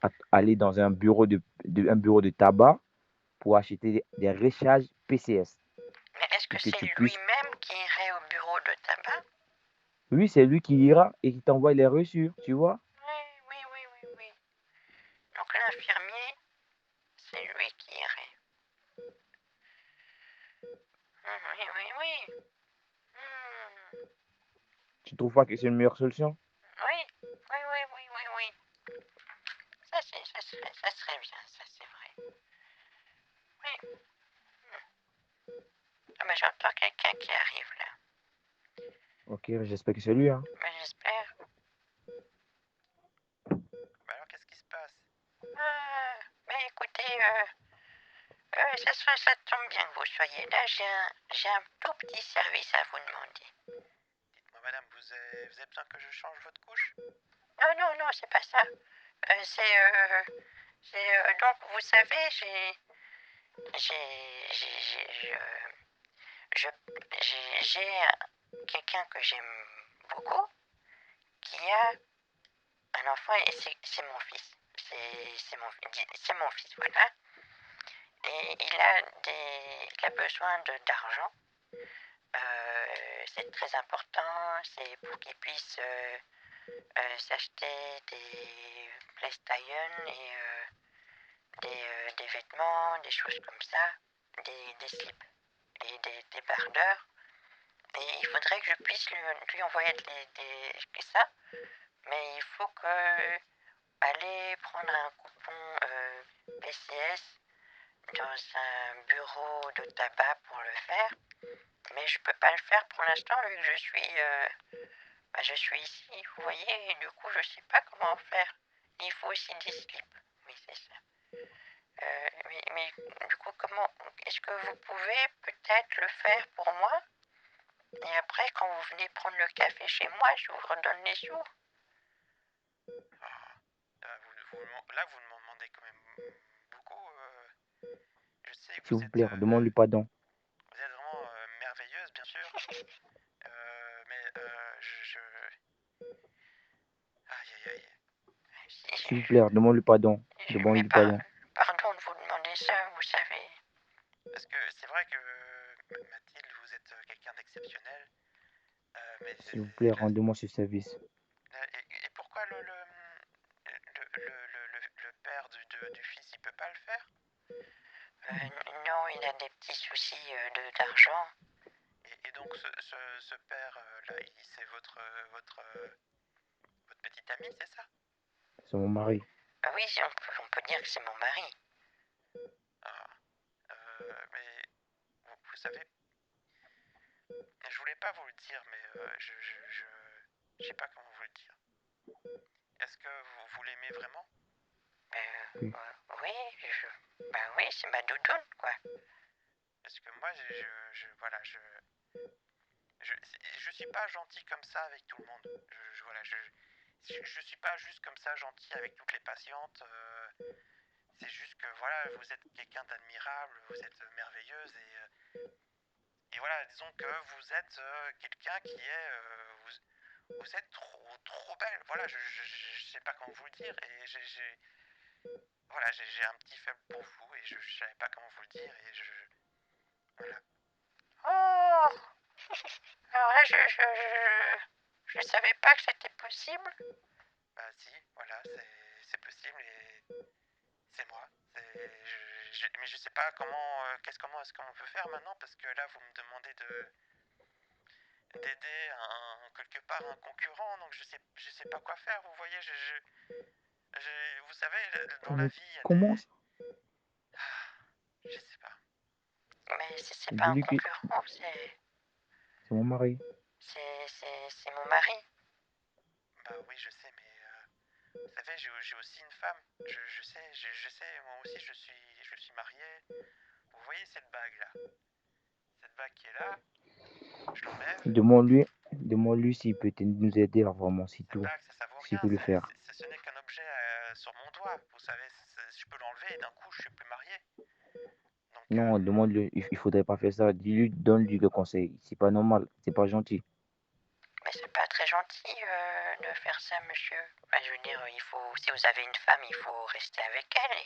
Speaker 1: à aller dans un bureau de tabac pour acheter des recharges PCS
Speaker 2: Mais est-ce que
Speaker 1: pour que
Speaker 2: c'est
Speaker 1: tu puisses.
Speaker 2: lui-même qui irait au bureau de tabac?
Speaker 1: Oui, c'est lui qui ira et qui t'envoie les reçus, tu vois.
Speaker 2: Oui, oui, oui, oui, oui. Donc l'infirmier, c'est lui qui irait. Oui, oui, oui. Hmm.
Speaker 1: Tu trouves pas que c'est une meilleure solution?
Speaker 2: Oui, oui, oui, oui, oui, oui. Ça serait bien, ça c'est vrai. Oui. Ah ben j'entends quelqu'un qui arrive là.
Speaker 1: Ok, j'espère que c'est lui, hein.
Speaker 2: Ben j'espère.
Speaker 3: Bah alors, qu'est-ce qui se passe?
Speaker 2: Ben écoutez, ça tombe bien que vous soyez là. J'ai un tout petit service à vous demander.
Speaker 3: Dites-moi, madame, vous avez besoin que je change votre couche?
Speaker 2: Non, non, non, c'est pas ça. Donc vous savez, j'ai, je, j'ai quelqu'un que j'aime beaucoup qui a un enfant et c'est mon fils. C'est mon fils, voilà. Et il a besoin d'argent. C'est très important. C'est pour qu'il puisse s'acheter des PlayStation et des vêtements, des choses comme ça, des slips et des débardeurs. Et il faudrait que je puisse lui envoyer ça, mais il faut que aller prendre un coupon PCS dans un bureau de tabac pour le faire. Mais je peux pas le faire pour l'instant vu que je suis ici, vous voyez, et du coup je sais pas comment faire. Il faut aussi des slips, oui c'est ça. Mais du coup est-ce que vous pouvez peut-être le faire pour moi? Et après quand vous venez prendre le café chez moi, je vous redonne les sous.
Speaker 3: Là, vous m'en demandez quand même beaucoup. Je sais que
Speaker 1: S'il vous plaît, demande-lui pardon.
Speaker 3: vous êtes vraiment merveilleuse, bien sûr. Mais Aïe, aïe, aïe.
Speaker 1: S'il vous plaît, demande-lui pardon. Demande-lui pardon.
Speaker 2: Pardon de vous demander ça, vous savez.
Speaker 3: Parce que c'est vrai que Mathilde, vous êtes quelqu'un d'exceptionnel. Mais
Speaker 1: S'il vous plaît, rendez-moi ce service.
Speaker 3: Et pourquoi le père du fils, il peut pas le faire?
Speaker 2: Non, il a des petits soucis d'argent.
Speaker 3: Et donc ce père là, c'est votre petit ami, c'est ça?
Speaker 1: C'est mon mari.
Speaker 2: Oui, on peut dire que c'est mon mari.
Speaker 3: Mais vous savez, je voulais pas vous le dire, mais je sais pas comment vous le dire. Est-ce que vous l'aimez vraiment?
Speaker 1: Oui.
Speaker 2: Oui, c'est ma doudoune, quoi.
Speaker 3: Parce que moi, voilà, je suis pas gentil comme ça avec tout le monde. Je suis pas juste comme ça gentil avec toutes les patientes. C'est juste que voilà, vous êtes quelqu'un d'admirable, vous êtes merveilleuse et voilà, disons que vous êtes quelqu'un qui est, vous êtes trop belle. Voilà, je sais pas comment vous le dire et voilà, j'ai un petit faible pour vous et je savais pas comment vous le dire et voilà.
Speaker 2: Oh. Alors là, je savais pas que c'était possible.
Speaker 3: Bah si, voilà, c'est possible et c'est moi. Mais je sais pas comment est-ce qu'on peut faire maintenant parce que là vous me demandez d'aider quelque part un concurrent, donc je sais pas quoi faire. Vous voyez, vous savez, dans la vie, il y a
Speaker 1: Comment
Speaker 3: des... Je sais pas.
Speaker 2: Mais c'est pas un concurrent, c'est
Speaker 1: mon mari.
Speaker 2: c'est mon mari.
Speaker 3: Bah oui, je sais, mais vous savez, j'ai aussi une femme. Je sais, moi aussi je suis marié. Vous voyez cette bague là? Cette bague qui est là, je l'enlève.
Speaker 1: Demande-lui s'il peut nous aider vraiment, c'est tout.
Speaker 3: Bague, ça vaut
Speaker 1: S'il
Speaker 3: rien,
Speaker 1: peut le faire.
Speaker 3: ce n'est qu'un objet sur mon doigt. Vous savez, je peux l'enlever et d'un coup je suis plus marié. Donc,
Speaker 1: Non, demande-lui, il faudrait pas faire ça. Dis-lui, donne-lui le conseil. C'est pas normal, c'est pas gentil.
Speaker 2: Mais c'est pas très gentil de faire ça, monsieur. Enfin, je veux dire, si vous avez une femme, il faut rester avec elle.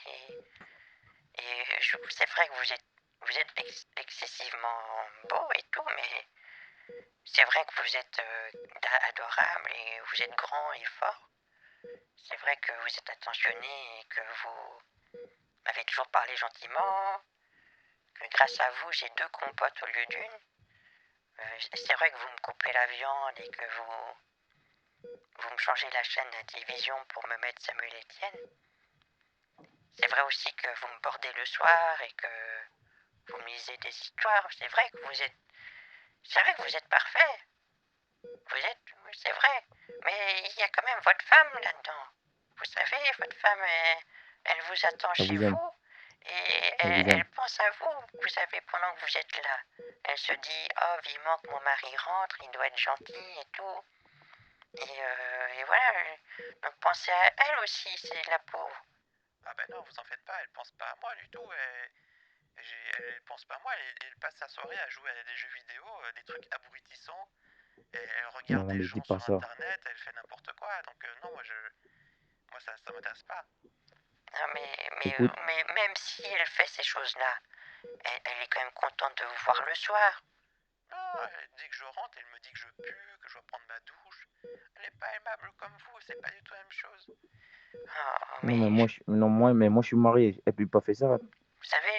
Speaker 2: C'est vrai que vous êtes excessivement beau et tout, mais c'est vrai que vous êtes adorable et vous êtes grand et fort. C'est vrai que vous êtes attentionné et que vous m'avez toujours parlé gentiment, que grâce à vous, j'ai 2 compotes au lieu d'une. C'est vrai que vous me coupez la viande et que vous me changez la chaîne à télévision pour me mettre Samuel Etienne. C'est vrai aussi que vous me bordez le soir et que vous me lisez des histoires. C'est vrai que vous êtes parfait. C'est vrai. Mais il y a quand même votre femme là-dedans. Vous savez, votre femme, elle vous attend chez vous. Et elle pense à vous. Vous savez, pendant que vous êtes là, elle se dit, oh, vivement que mon mari rentre, il doit être gentil et tout. Et voilà. Donc pensez à elle aussi, c'est la pauvre.
Speaker 3: ah ben non, vous en faites pas, elle pense pas à moi du tout. Elle pense pas à moi, elle passe sa soirée à jouer à des jeux vidéo, des trucs abrutissants. Et elle regarde des gens sur internet, elle fait n'importe quoi. Donc non, moi ça m'intéresse pas.
Speaker 2: Non, mais même si elle fait ces choses-là, elle est quand même contente de vous voir le soir.
Speaker 3: Non, dès que je rentre, elle me dit que je pue, que je dois prendre ma douche. Elle est pas aimable comme vous, c'est pas du tout la même chose.
Speaker 2: Oh,
Speaker 1: Non, mais
Speaker 2: mais
Speaker 1: moi, je suis marié. Elle peut pas faire ça.
Speaker 2: vous savez,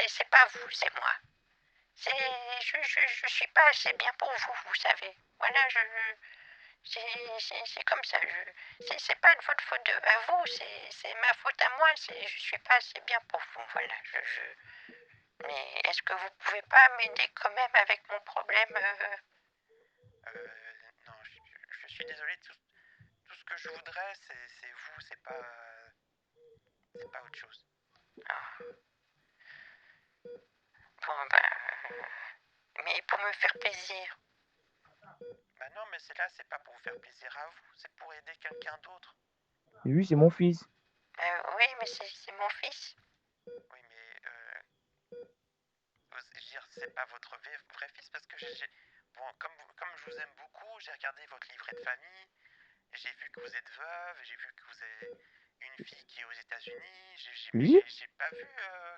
Speaker 2: c'est pas vous, c'est moi. Je suis pas assez bien pour vous, vous savez. Voilà, c'est comme ça. C'est pas de votre faute à vous, c'est ma faute à moi. Je suis pas assez bien pour vous. Voilà, mais est-ce que vous pouvez pas m'aider quand même avec mon problème
Speaker 3: Non, je suis désolé. Tout ce que je voudrais, c'est vous, c'est pas autre chose.
Speaker 2: Ah, bon, ben, mais pour me faire plaisir.
Speaker 3: Bah non, mais c'est pas pour vous faire plaisir à vous, c'est pour aider quelqu'un d'autre.
Speaker 1: Lui, c'est mon fils.
Speaker 2: Oui, mais c'est mon fils.
Speaker 3: Oui, mais je veux dire, c'est pas votre vrai fils parce que bon, comme je vous aime beaucoup, j'ai regardé votre livret de famille, et j'ai vu que vous êtes veuve, et j'ai vu que vous avez une fille qui est aux États-Unis, mais
Speaker 1: Lui?
Speaker 3: j'ai pas vu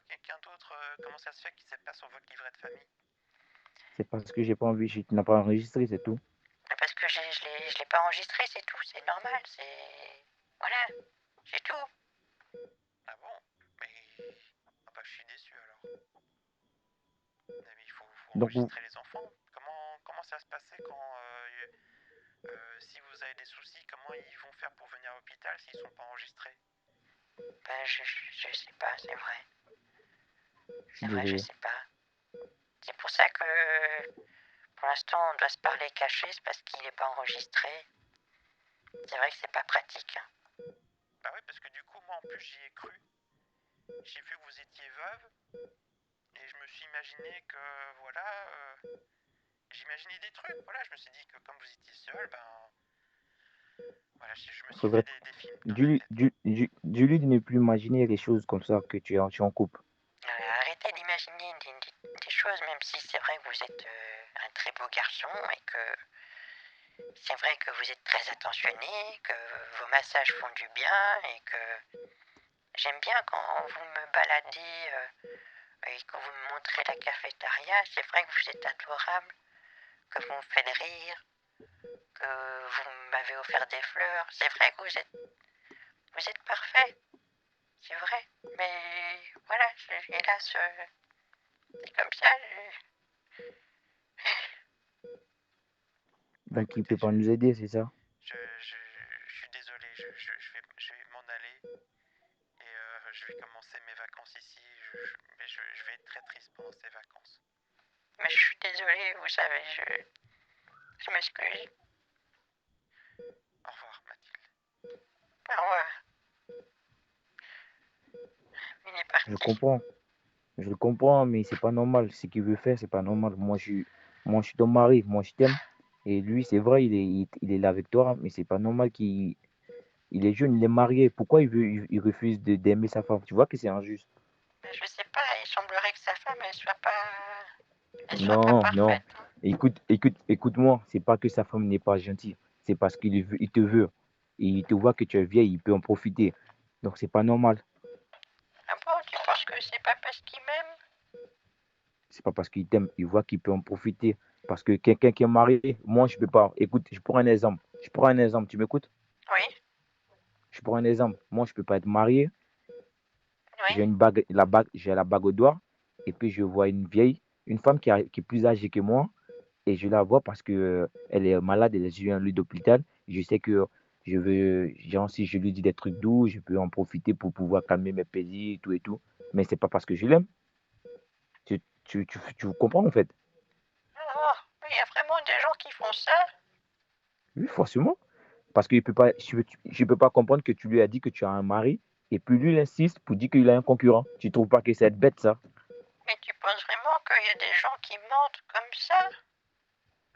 Speaker 3: quelqu'un d'autre. Comment ça se fait qu'il n'est pas sur votre livret de famille?
Speaker 1: C'est parce que j'ai pas envie. Tu n'as pas enregistré, c'est tout.
Speaker 2: Parce que je l'ai pas enregistré, c'est tout, c'est normal, Voilà, c'est tout.
Speaker 3: Ah bon? Mais ah bah, je suis déçu alors. Mais faut
Speaker 1: Donc,
Speaker 3: enregistrer les enfants. Comment ça se passait quand si vous avez des soucis, comment ils vont faire pour venir à l'hôpital s'ils sont pas enregistrés?
Speaker 2: Ben, je sais pas, c'est vrai.
Speaker 1: je suis
Speaker 2: C'est vrai, je
Speaker 1: désolé.
Speaker 2: sais pas. C'est pour ça que pour l'instant on doit se parler caché, c'est parce qu'il n'est pas enregistré. C'est vrai que c'est pas pratique.
Speaker 3: Bah oui, parce que du coup, moi en plus j'y ai cru. J'ai vu que vous étiez veuve et je me suis imaginé que voilà, j'imaginais des trucs. Voilà, je me suis dit que comme vous étiez seul, ben voilà, je me suis fait
Speaker 1: Faudrait.
Speaker 3: des films dans ma
Speaker 1: Dis-lui,
Speaker 3: tête.
Speaker 1: dis-lui de ne plus imaginer les choses comme ça que tu es en couple.
Speaker 2: Arrêtez d'imaginer des choses, même si c'est vrai que vous êtes un très beau garçon et que c'est vrai que vous êtes très attentionné, que vos massages font du bien et que j'aime bien quand vous me baladez et que vous me montrez la cafétéria. C'est vrai que vous êtes adorable, que vous me faites rire, que vous m'avez offert des fleurs. C'est vrai que vous êtes parfait, c'est vrai. Mais voilà, hélas, c'est comme ça.
Speaker 1: Donc, il
Speaker 3: Écoutez,
Speaker 1: peut pas nous aider, c'est ça?
Speaker 3: je suis désolé, je vais m'en aller et je vais commencer mes vacances ici. Mais je vais être très triste pendant ces vacances.
Speaker 2: Mais je suis désolée, vous savez, je m'excuse.
Speaker 3: Au revoir, Mathilde.
Speaker 2: Au revoir. Il est
Speaker 1: Je
Speaker 2: parti.
Speaker 1: comprends. Je le comprends, mais c'est pas normal. Ce qu'il veut faire, c'est pas normal. Moi, je suis ton mari. Moi, je t'aime. Et lui, c'est vrai, il est là avec toi, mais c'est pas normal il est jeune, il est marié. Pourquoi il refuse d'aimer sa femme? Tu vois que c'est injuste.
Speaker 2: Mais je sais pas, il semblerait que sa femme, elle soit pas
Speaker 1: Non, non.
Speaker 2: parfaite. Hein.
Speaker 1: Écoute-moi. C'est pas que sa femme n'est pas gentille. C'est parce il te veut. Et il te voit que tu es vieille, il peut en profiter. Donc, c'est pas normal.
Speaker 2: Ah bon, tu penses que c'est pas parce qu'il m'aime?
Speaker 1: C'est pas parce qu'il t'aime, il voit qu'il peut en profiter. Parce que quelqu'un qui est marié, moi, je peux pas. Écoute, je prends un exemple. Tu m'écoutes?
Speaker 2: Oui,
Speaker 1: Je prends un exemple. Moi, je peux pas être marié.
Speaker 2: oui.
Speaker 1: J'ai une bague, j'ai la bague au doigt. Et puis, je vois une femme qui est plus âgée que moi. Et je la vois parce que elle est malade, elle a eu un lit d'hôpital. Je sais que genre, si je lui dis des trucs doux, je peux en profiter pour pouvoir calmer mes paisibles et tout et tout. Mais c'est pas parce que je l'aime. Tu comprends en fait?
Speaker 2: Oh, mais il y a vraiment des gens qui font ça.
Speaker 1: Oui, forcément. Parce que je peux pas comprendre que tu lui as dit que tu as un mari et puis lui il insiste pour dire qu'il a un concurrent. Tu trouves pas que c'est bête ça?
Speaker 2: Mais tu penses vraiment qu'il y a des gens qui mentent comme ça?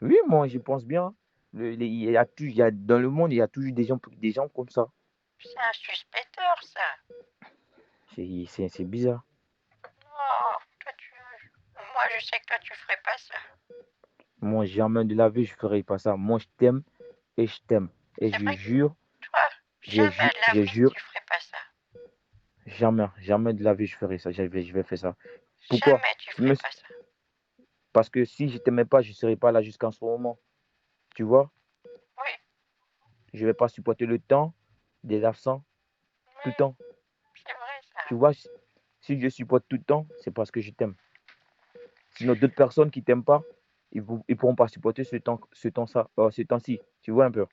Speaker 1: Oui, moi je pense bien. Dans le monde, il y a toujours des gens comme ça.
Speaker 2: C'est un suspecteur, ça.
Speaker 1: C'est bizarre.
Speaker 2: Oh, moi, je sais que toi, tu ferais pas ça.
Speaker 1: Moi, jamais de la vie, je ferai pas ça. Moi, je t'aime et je t'aime. Et
Speaker 2: C'est vrai que toi, jamais de la
Speaker 1: je
Speaker 2: vie,
Speaker 1: jure,
Speaker 2: tu ferais pas ça.
Speaker 1: jamais de la vie, je ferai ça. Je vais faire ça. Pourquoi?
Speaker 2: Jamais tu
Speaker 1: Tu
Speaker 2: ferais
Speaker 1: me-
Speaker 2: pas ça.
Speaker 1: Parce que si je t'aimais pas, je serais pas là jusqu'en ce moment. Tu vois?
Speaker 2: Oui,
Speaker 1: Je vais pas supporter le temps. des absents tout le
Speaker 2: Ouais,
Speaker 1: temps.
Speaker 2: c'est vrai ça.
Speaker 1: Tu vois, si je supporte tout le temps, c'est parce que je t'aime. Sinon, d'autres personnes qui t'aiment pas, ils pourront pas supporter ce temps-ci. Tu vois un peu.
Speaker 2: Oui,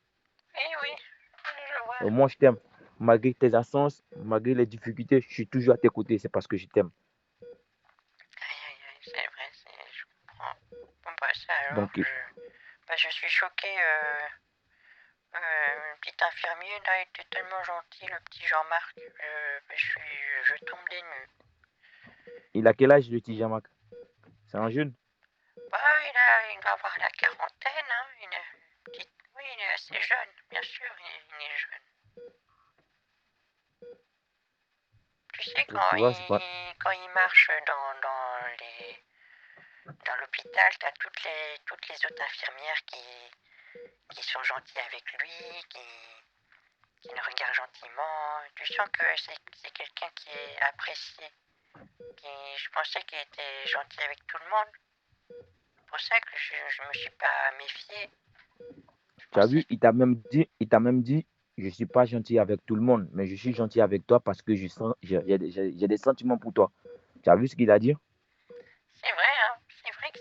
Speaker 2: oui, je vois.
Speaker 1: Moi, je t'aime. Malgré tes absences, malgré les difficultés, je suis toujours à tes côtés. C'est parce que je t'aime.
Speaker 2: Aïe, aïe, aïe, c'est vrai, je comprends. Bon, bah, ça alors,
Speaker 1: Donc,
Speaker 2: je suis choqué. Le petit infirmier là était tellement gentil, le petit Jean-Marc. Je tombe des nues.
Speaker 1: il a quel âge le petit Jean-Marc? C'est un jeune.
Speaker 2: Bah, il doit avoir la quarantaine, hein. Oui, il est assez jeune, bien sûr, il est jeune. Tu sais,
Speaker 1: Tu vois, c'est pas.
Speaker 2: quand il marche dans l'hôpital, t'as toutes les autres infirmières qui sont gentilles avec lui, qui le regardent gentiment. Tu sens que c'est quelqu'un qui est apprécié. Je pensais qu'il était gentil avec tout le monde. C'est pour ça que je me suis pas méfié.
Speaker 1: Tu as vu, il t'a même dit, je suis pas gentil avec tout le monde, mais je suis gentil avec toi parce que je sens, j'ai des sentiments pour toi. Tu as vu ce qu'il a dit?
Speaker 2: C'est vrai, hein. C'est vrai que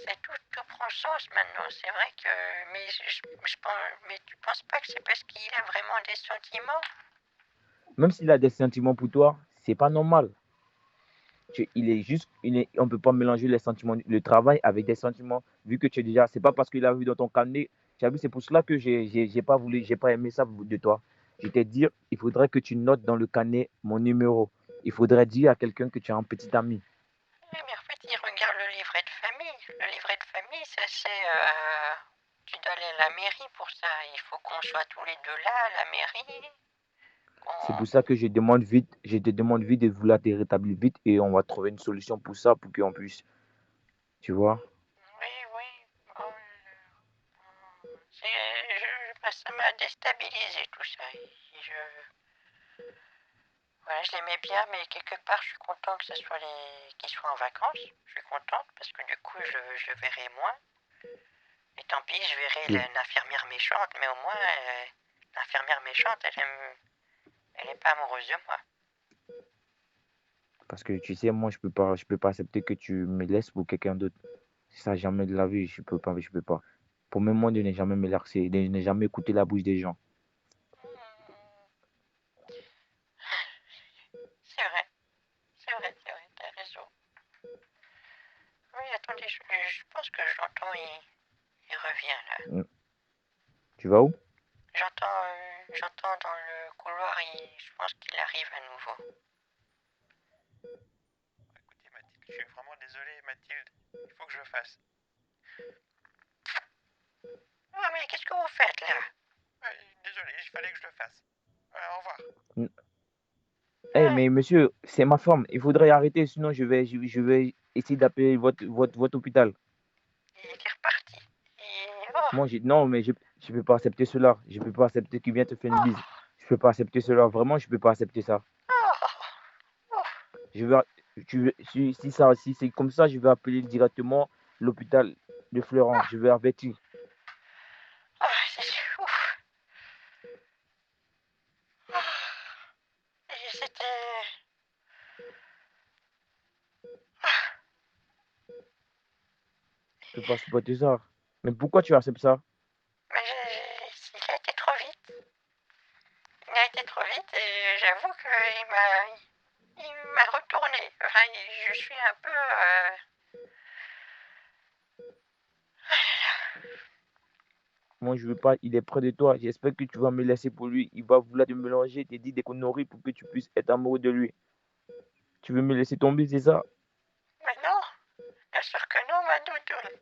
Speaker 2: tout prend sens maintenant. C'est vrai que. Mais tu penses pas que c'est parce qu'il a vraiment des sentiments?
Speaker 1: Même s'il a des sentiments pour toi, c'est pas normal. On peut pas mélanger les sentiments, le travail avec des sentiments. Vu que tu es déjà, c'est pas parce qu'il a vu dans ton carnet. Tu as vu, c'est pour cela que j'ai pas aimé ça de toi. Je t'ai dit, il faudrait que tu notes dans le carnet mon numéro. Il faudrait dire à quelqu'un que tu as un petit ami.
Speaker 2: Oui, mais en fait, il regarde le livret de famille. Le livret de famille, ça c'est. Tu dois aller à la mairie pour ça. Il faut qu'on soit tous les deux là à la mairie.
Speaker 1: C'est
Speaker 2: Qu'on...
Speaker 1: pour ça que je te demande vite de vouloir te rétablir vite et on va trouver une solution pour ça, pour qu'on puisse, tu vois.
Speaker 2: Oui, oui. Oh, ça m'a déstabilisé tout ça. Voilà, je l'aimais bien, mais quelque part, je suis content que ce soit qu'ils soient en vacances. Je suis contente parce que du coup, je le verrai moins. Et tant pis, je verrai
Speaker 1: Tu-
Speaker 2: l'infirmière méchante, mais au moins, l'infirmière méchante, elle est pas amoureuse de moi.
Speaker 1: Parce que tu sais, moi, je peux pas accepter que tu me laisses pour quelqu'un d'autre. Ça, jamais de la vie, je peux pas. Promets-moi de ne jamais me laisser, de ne jamais écouter la bouche des gens.
Speaker 2: C'est vrai, t'as raison. Oui, attendez, je pense que je l'entends, il revient là.
Speaker 1: Mm. Tu vas où?
Speaker 2: J'entends dans le couloir, je pense qu'il arrive à nouveau.
Speaker 3: Écoutez, Mathilde, je suis vraiment désolé, Mathilde. Il faut que je fasse.
Speaker 2: Ah, mais qu'est-ce que vous faites là?
Speaker 3: Désolé, il fallait que je le fasse. Au revoir.
Speaker 1: Eh,
Speaker 2: Ah,
Speaker 1: mais monsieur, c'est ma femme. Il faudrait arrêter, sinon je vais essayer d'appeler votre hôpital.
Speaker 2: il est reparti. Oh,
Speaker 1: Non, mais je peux pas accepter cela. Je peux pas accepter qu'il vienne te faire une bise.
Speaker 2: oh,
Speaker 1: Je peux pas accepter cela. Vraiment, je peux pas accepter ça.
Speaker 2: oh, oh.
Speaker 1: Je vais, si c'est comme ça, je vais appeler directement l'hôpital de Florent. Je vais avertir.
Speaker 2: Ah, ouf. Et c'était...
Speaker 1: Je peux pas supporter ça. Mais pourquoi tu acceptes ça?
Speaker 2: Mais il a été trop vite. Il a été trop vite et j'avoue il m'a retourné. Enfin, je suis un peu...
Speaker 1: Moi, je veux pas. Il est près de toi. J'espère que tu vas me laisser pour lui. Il va vouloir te mélanger, te dire des conneries pour que tu puisses être amoureux de lui. Tu veux me laisser tomber, c'est ça?
Speaker 2: Mais non, bien sûr que non, ma doudoune.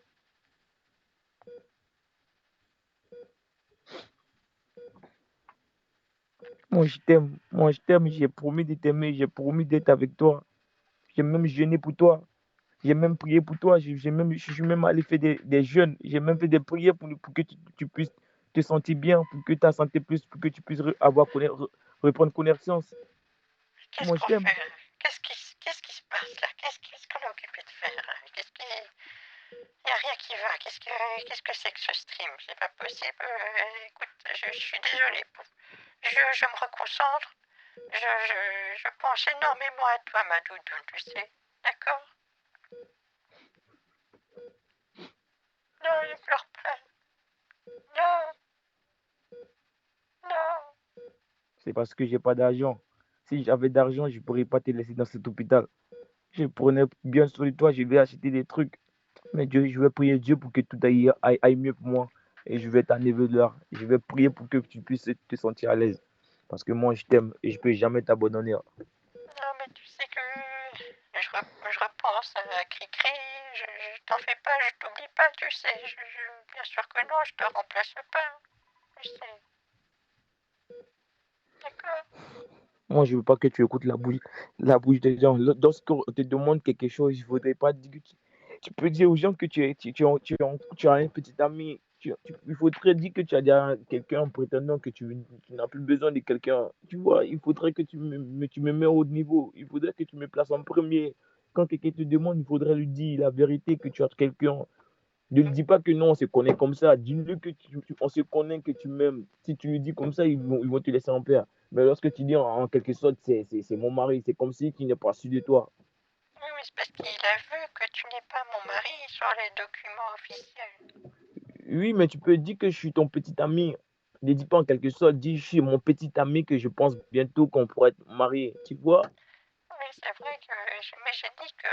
Speaker 1: Moi, je t'aime. Moi, je t'aime. J'ai promis de t'aimer. J'ai promis d'être avec toi. J'ai même jeûné pour toi. J'ai même prié pour toi. Je suis même allé faire des jeûnes. J'ai même fait des prières pour que tu puisses te sentir bien, pour que ta santé plus, pour que tu puisses reprendre connaissance.
Speaker 2: Qu'est-ce
Speaker 1: Moi, je
Speaker 2: qu'on
Speaker 1: t'aime.
Speaker 2: fait? Qu'est-ce qui se passe là? Qu'est-ce qu'on est occupé de faire? Il n'y a rien qui va. Qu'est-ce que c'est que ce stream? C'est pas possible. Écoute, je suis désolé. je me reconcentre. Je pense énormément à toi, ma doudoune, tu sais. D'accord? Non, ne pleure pas. Non, non.
Speaker 1: C'est parce que j'ai pas d'argent. Si j'avais d'argent, je pourrais pas te laisser dans cet hôpital. Je prenais bien soin de toi, je vais acheter des trucs. Mais Dieu, je vais prier Dieu pour que tout aille mieux pour moi. Et je vais t'enlever de là. Je vais prier pour que tu puisses te sentir à l'aise. Parce que moi, je t'aime et je peux jamais t'abandonner.
Speaker 2: Non, mais tu sais que je repense à Cricri. Je t'en fais pas, je t'oublie pas, tu sais. Bien sûr que non, je te remplace pas. Tu sais. D'accord?
Speaker 1: Moi, je veux pas que tu écoutes la bouche des gens. Lorsqu'on te demande quelque chose, il faudrait pas dire que tu peux dire aux gens que tu as un petit ami. Il faudrait dire que tu as déjà quelqu'un en prétendant que tu n'as plus besoin de quelqu'un. Tu vois, il faudrait que tu me mets au niveau. Il faudrait que tu me places en premier. Quand quelqu'un te demande, il faudrait lui dire la vérité que tu as quelqu'un. Ne lui dis pas que non, on se connaît comme ça. Dis-lui que on se connaît, que tu m'aimes. Si tu lui dis comme ça, ils vont te laisser en paix. Mais lorsque tu dis en quelque sorte, c'est mon mari, c'est comme si tu n'es pas sûr de toi.
Speaker 2: Oui, mais c'est parce qu'il a vu que tu n'es pas mon mari sur les documents officiels.
Speaker 1: Oui, mais tu peux dire que je suis ton petit ami. Ne dis pas en quelque sorte, dis je suis mon petit ami que je pense bientôt qu'on pourrait être mariés. Tu vois?
Speaker 2: Oui, c'est vrai que... Mais j'ai dit que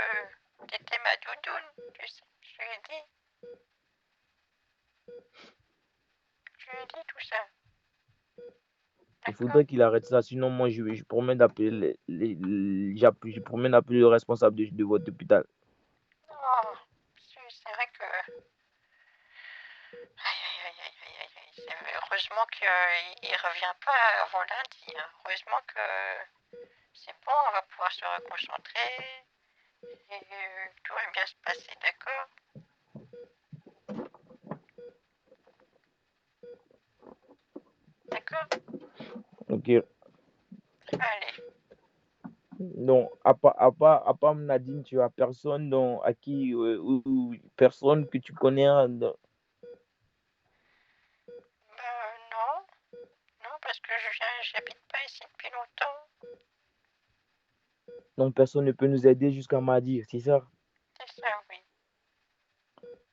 Speaker 2: t'étais ma doudoune, tu sais. Je lui ai dit. Je lui ai dit tout ça.
Speaker 1: Il
Speaker 2: D'accord?
Speaker 1: faudrait qu'il arrête ça. Sinon, moi, je promets d'appeler je promets d'appeler le responsable de votre hôpital.
Speaker 2: Oh, c'est vrai que... Aïe, aïe, aïe, aïe, aïe, aïe, aïe. Heureusement qu'il revient pas avant lundi. Hein. Heureusement que c'est bon, on va pouvoir se reconcentrer. Et tout va bien se passer, d'accord? D'accord?
Speaker 1: Ok.
Speaker 2: Allez.
Speaker 1: Donc, à part Nadine, tu as personne à qui, ou personne que tu connais,
Speaker 2: Non. Non, parce que j'habite pas ici depuis longtemps.
Speaker 1: donc personne ne peut nous aider jusqu'à mardi, c'est ça?
Speaker 2: C'est ça, oui.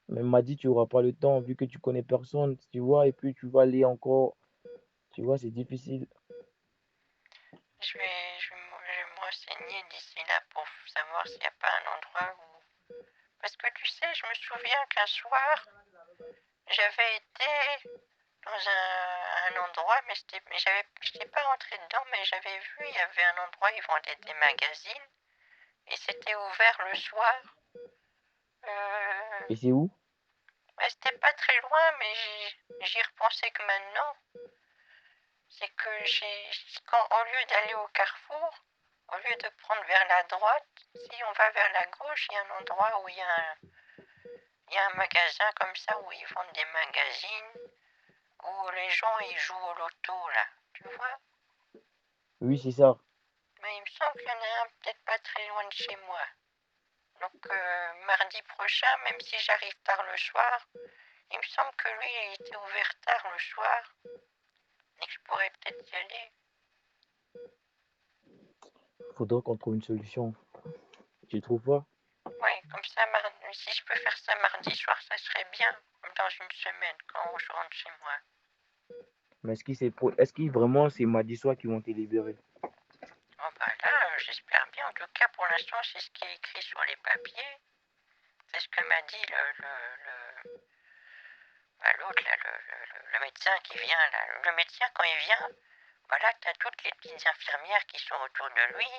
Speaker 1: Mais mardi, tu n'auras pas le temps vu que tu connais personne, tu vois, et puis tu vas aller encore, tu vois, c'est difficile.
Speaker 2: Je vais me renseigner d'ici là pour savoir s'il n'y a pas un endroit où... Parce que tu sais, je me souviens qu'un soir, j'avais été dans un endroit, mais je n'étais pas rentrée dedans, mais j'avais vu, il y avait un endroit, ils vendaient des magazines, et c'était ouvert le soir.
Speaker 1: Et c'est où?
Speaker 2: C'était pas très loin, mais j'y repensais que maintenant. C'est que au lieu d'aller au carrefour, au lieu de prendre vers la droite, si on va vers la gauche, il y a un endroit où il y a un magasin comme ça où ils vendent des magazines, où les gens ils jouent au loto là, tu vois.
Speaker 1: Oui, c'est ça.
Speaker 2: Mais il me semble qu'il y en a un peut-être pas très loin de chez moi. Donc mardi prochain, même si j'arrive tard le soir, il me semble que lui il était ouvert tard le soir et que je pourrais peut-être y aller.
Speaker 1: Faudra qu'on trouve une solution. Tu trouves pas?
Speaker 2: Oui, comme ça, si je peux faire ça mardi soir, ça serait bien. Dans une semaine, quand je rentre chez moi.
Speaker 1: Mais est-ce que vraiment c'est mardi soir qu'ils vont te libérer?
Speaker 2: Oh bah là, j'espère bien. En tout cas, pour l'instant, c'est ce qui est écrit sur les papiers. C'est ce que m'a dit l'autre, là, le médecin qui vient. Là. Le médecin, quand il vient, voilà, t'as toutes les petites infirmières qui sont autour de lui.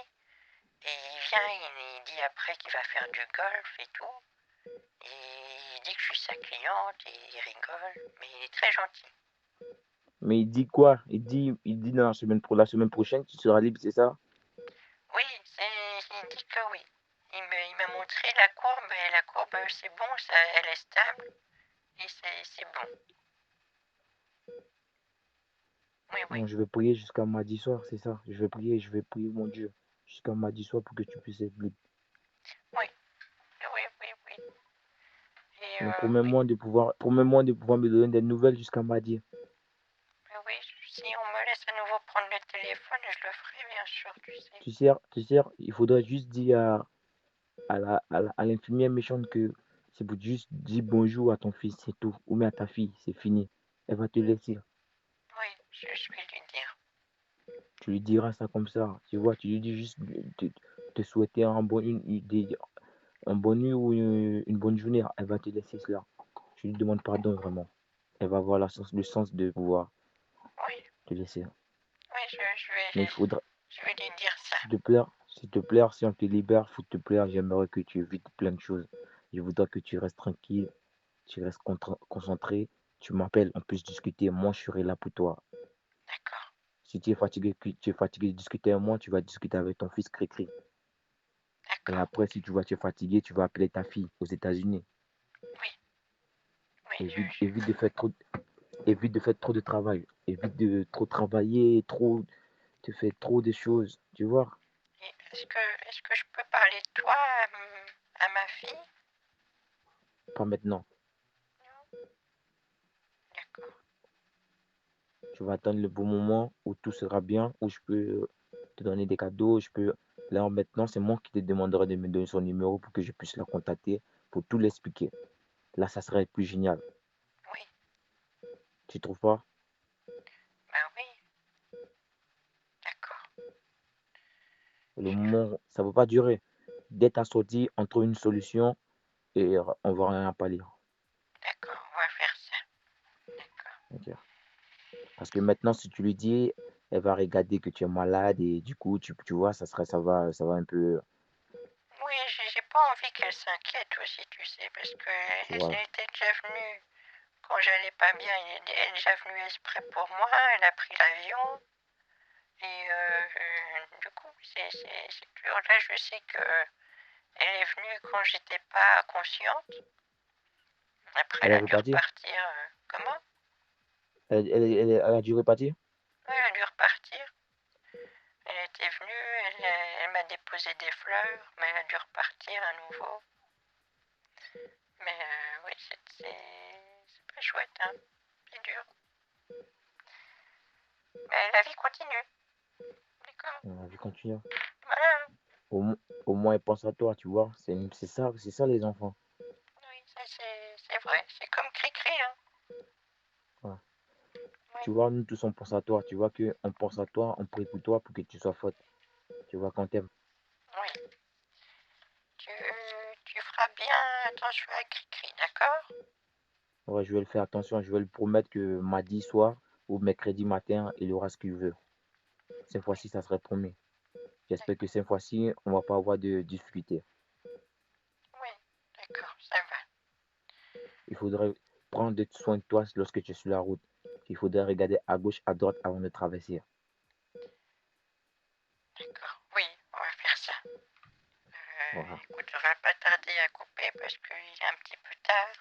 Speaker 2: Et il vient, il dit après qu'il va faire du golf et tout. Et il dit que je suis sa cliente et il rigole. Mais il est très gentil.
Speaker 1: Mais il dit quoi? Il dit dans la semaine prochaine, tu seras libre, c'est ça?
Speaker 2: Oui, il dit que oui. Il m'a montré la courbe et la courbe c'est bon, elle est stable et c'est bon. Oui, oui.
Speaker 1: Non, je vais prier jusqu'à mardi soir, c'est ça. Je vais prier mon Dieu jusqu'à mardi soir pour que tu puisses être libre.
Speaker 2: Oui, oui, oui, oui. Et
Speaker 1: Mais
Speaker 2: oui,
Speaker 1: promets-moi de pouvoir me donner des nouvelles jusqu'à mardi.
Speaker 2: oui, si on me laisse à nouveau
Speaker 1: tu sais, il faudrait juste dire à l'infirmière méchante que c'est pour juste dire bonjour à ton fils, c'est tout. Ou bien à ta fille, c'est fini. Elle va te laisser.
Speaker 2: Oui, je vais lui dire.
Speaker 1: Tu lui diras ça comme ça. Tu vois, tu lui dis juste de te souhaiter un bon nuit ou une bonne journée. Elle va te laisser cela. Tu lui demandes pardon vraiment. Elle va avoir le sens de pouvoir
Speaker 2: Oui,
Speaker 1: te laisser.
Speaker 2: oui,
Speaker 1: Mais il faudra,
Speaker 2: je vais lui dire ça.
Speaker 1: s'il te plaît, si on te libère, s'il te plaît, j'aimerais que tu évites plein de choses. Je voudrais que tu restes tranquille, tu restes concentré. Tu m'appelles, on peut se discuter. Moi, je serai là pour toi.
Speaker 2: D'accord,
Speaker 1: Si tu es fatigué de discuter avec moi, tu vas discuter avec ton fils Cricri. Et
Speaker 2: d'accord.
Speaker 1: après, si tu vois que tu es fatigué, tu vas appeler ta fille aux États-Unis.
Speaker 2: Oui, oui,
Speaker 1: Évite de faire trop de travail. Évite de trop travailler, te faire trop de choses. Tu vois?
Speaker 2: est-ce que je peux parler de toi à ma fille?
Speaker 1: Pas maintenant.
Speaker 2: D'accord,
Speaker 1: Tu vas attendre le bon moment où tout sera bien, où je peux te donner des cadeaux. Là, maintenant, c'est moi qui te demanderai de me donner son numéro pour que je puisse la contacter, pour tout l'expliquer. Là, ça serait plus génial.
Speaker 2: oui,
Speaker 1: Tu trouves pas?
Speaker 2: ben oui, d'accord.
Speaker 1: Le moment, ça ne va pas durer. Dès ta sortie, on trouve une solution et on va rien pas lire.
Speaker 2: D'accord, on va faire ça. D'accord.
Speaker 1: Ok. Parce que maintenant, si tu lui dis, elle va regarder que tu es malade et du coup, tu vois, ça va un peu,
Speaker 2: Oui, j'ai pas envie qu'elle s'inquiète aussi, tu sais, parce que
Speaker 1: tu
Speaker 2: elle
Speaker 1: vois.
Speaker 2: était déjà venue quand j'allais pas bien. Elle est déjà venue exprès pour moi. Elle a pris l'avion. Et du coup, c'est dur. Là, je sais que elle est venue quand j'étais pas consciente. Après,
Speaker 1: Elle
Speaker 2: elle
Speaker 1: est
Speaker 2: a dû
Speaker 1: repartie?
Speaker 2: repartir. Comment?
Speaker 1: Elle a dû repartir?
Speaker 2: Ouais, elle a dû repartir. Elle était venue, elle m'a déposé des fleurs, mais elle a dû repartir à nouveau. Mais oui, c'est pas chouette, hein. C'est dur. Mais la vie continue. D'accord.
Speaker 1: On a vu continuer.
Speaker 2: Voilà.
Speaker 1: Au, au moins, elle pense à toi, tu vois. C'est ça les enfants.
Speaker 2: Oui, ça c'est vrai. C'est comme Cricri, hein.
Speaker 1: Voilà.
Speaker 2: Oui.
Speaker 1: Tu vois, nous tous, on pense à toi. Tu vois que on pense à toi, on prie pour toi pour que tu sois forte. Tu vois qu'on t'aime.
Speaker 2: Oui. Tu, tu feras bien attention à Cricri, d'accord?
Speaker 1: Ouais, je vais le faire attention. Je vais lui promettre que mardi soir ou mercredi matin, il aura ce qu'il veut. Cette fois-ci, ça serait promis. J'espère que cette fois-ci, on va pas avoir de difficultés.
Speaker 2: Oui, d'accord, ça va.
Speaker 1: Il faudrait prendre soin de toi lorsque tu es sur la route. Il faudrait regarder à gauche, à droite avant de traverser.
Speaker 2: D'accord. Oui, on va faire ça.
Speaker 1: Voilà.
Speaker 2: Écoute, on va pas tarder à couper parce qu'il est un petit peu tard.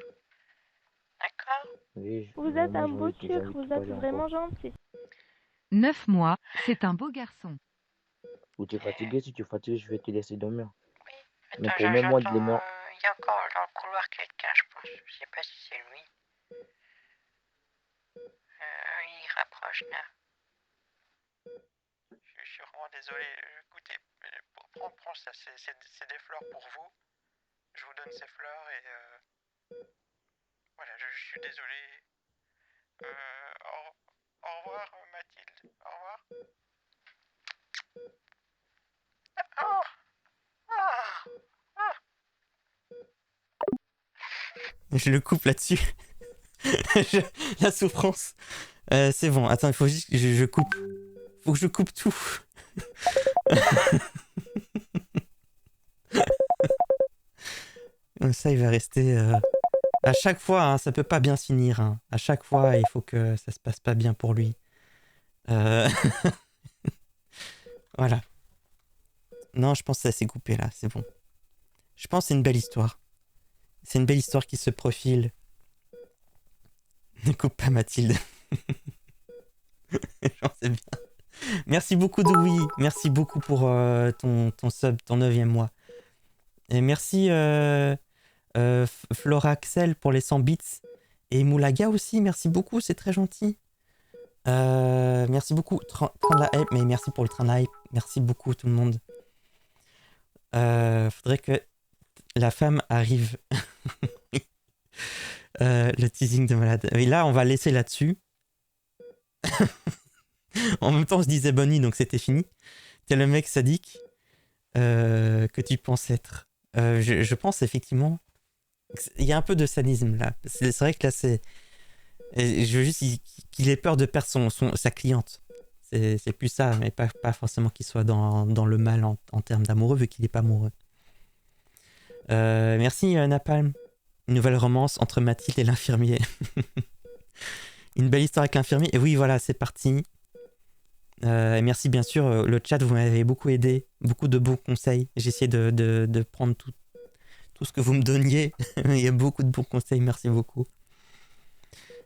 Speaker 2: D'accord?
Speaker 1: Oui,
Speaker 4: Vous
Speaker 1: mais
Speaker 4: êtes
Speaker 1: moi
Speaker 4: un
Speaker 1: j'ai
Speaker 4: beau
Speaker 1: envie, j'ai
Speaker 4: sucre,
Speaker 1: envie de te
Speaker 4: vous êtes
Speaker 1: parler encore.
Speaker 4: vraiment gentil.
Speaker 5: 9 mois, c'est un beau garçon.
Speaker 1: Ou tu es fatigué, si tu es fatigué, je vais te laisser dormir.
Speaker 2: Oui.
Speaker 1: Mais
Speaker 2: Attends,
Speaker 1: promets-moi de les
Speaker 2: j'entends.
Speaker 1: mains.
Speaker 2: Il y a encore dans le couloir quelqu'un, je pense. Je sais pas si c'est lui. Il rapproche là.
Speaker 3: Je suis vraiment désolé. Écoutez, prends ça, c'est des fleurs pour vous. Je vous donne ces fleurs et voilà, je suis désolé. Au revoir, Mathilde. Au revoir.
Speaker 2: Oh! Oh! Oh!
Speaker 6: Je le coupe là-dessus. La souffrance. C'est bon, attends, il faut juste que je coupe. Faut que je coupe tout. Ça, il va rester... À chaque fois, hein, ça peut pas bien se finir. Hein. À chaque fois, il faut que ça se passe pas bien pour lui. Voilà. Non, je pense que ça s'est coupé là, c'est bon. Je pense que c'est une belle histoire. C'est une belle histoire qui se profile. Ne coupe pas Mathilde. J'en sais bien. Merci beaucoup Doui. Merci beaucoup pour ton sub, ton 9e mois. Et merci Flora Axel pour les 100 bits. Et Moulaga aussi, merci beaucoup, c'est très gentil. Merci beaucoup. Train de la hype, mais merci pour le train de la hype. Merci beaucoup tout le monde. Faudrait que la femme arrive. Le teasing de malade. Et là, on va laisser là-dessus. En même temps, on se disait bonne nuit, donc c'était fini. T'es le mec sadique que tu penses être. Je pense effectivement. Il y a un peu de sadisme là. C'est vrai que là, c'est. Je veux juste qu'il ait peur de perdre sa cliente. C'est plus ça, mais pas forcément qu'il soit dans le mal en termes d'amoureux, vu qu'il n'est pas amoureux. Merci Napalm. Une nouvelle romance entre Mathilde et l'infirmier. Une belle histoire avec l'infirmier. Et oui, voilà, c'est parti. Et merci bien sûr, le chat, vous m'avez beaucoup aidé. Beaucoup de bons conseils. J'ai essayé de prendre tout ce que vous me donniez. Il y a beaucoup de bons conseils, merci beaucoup.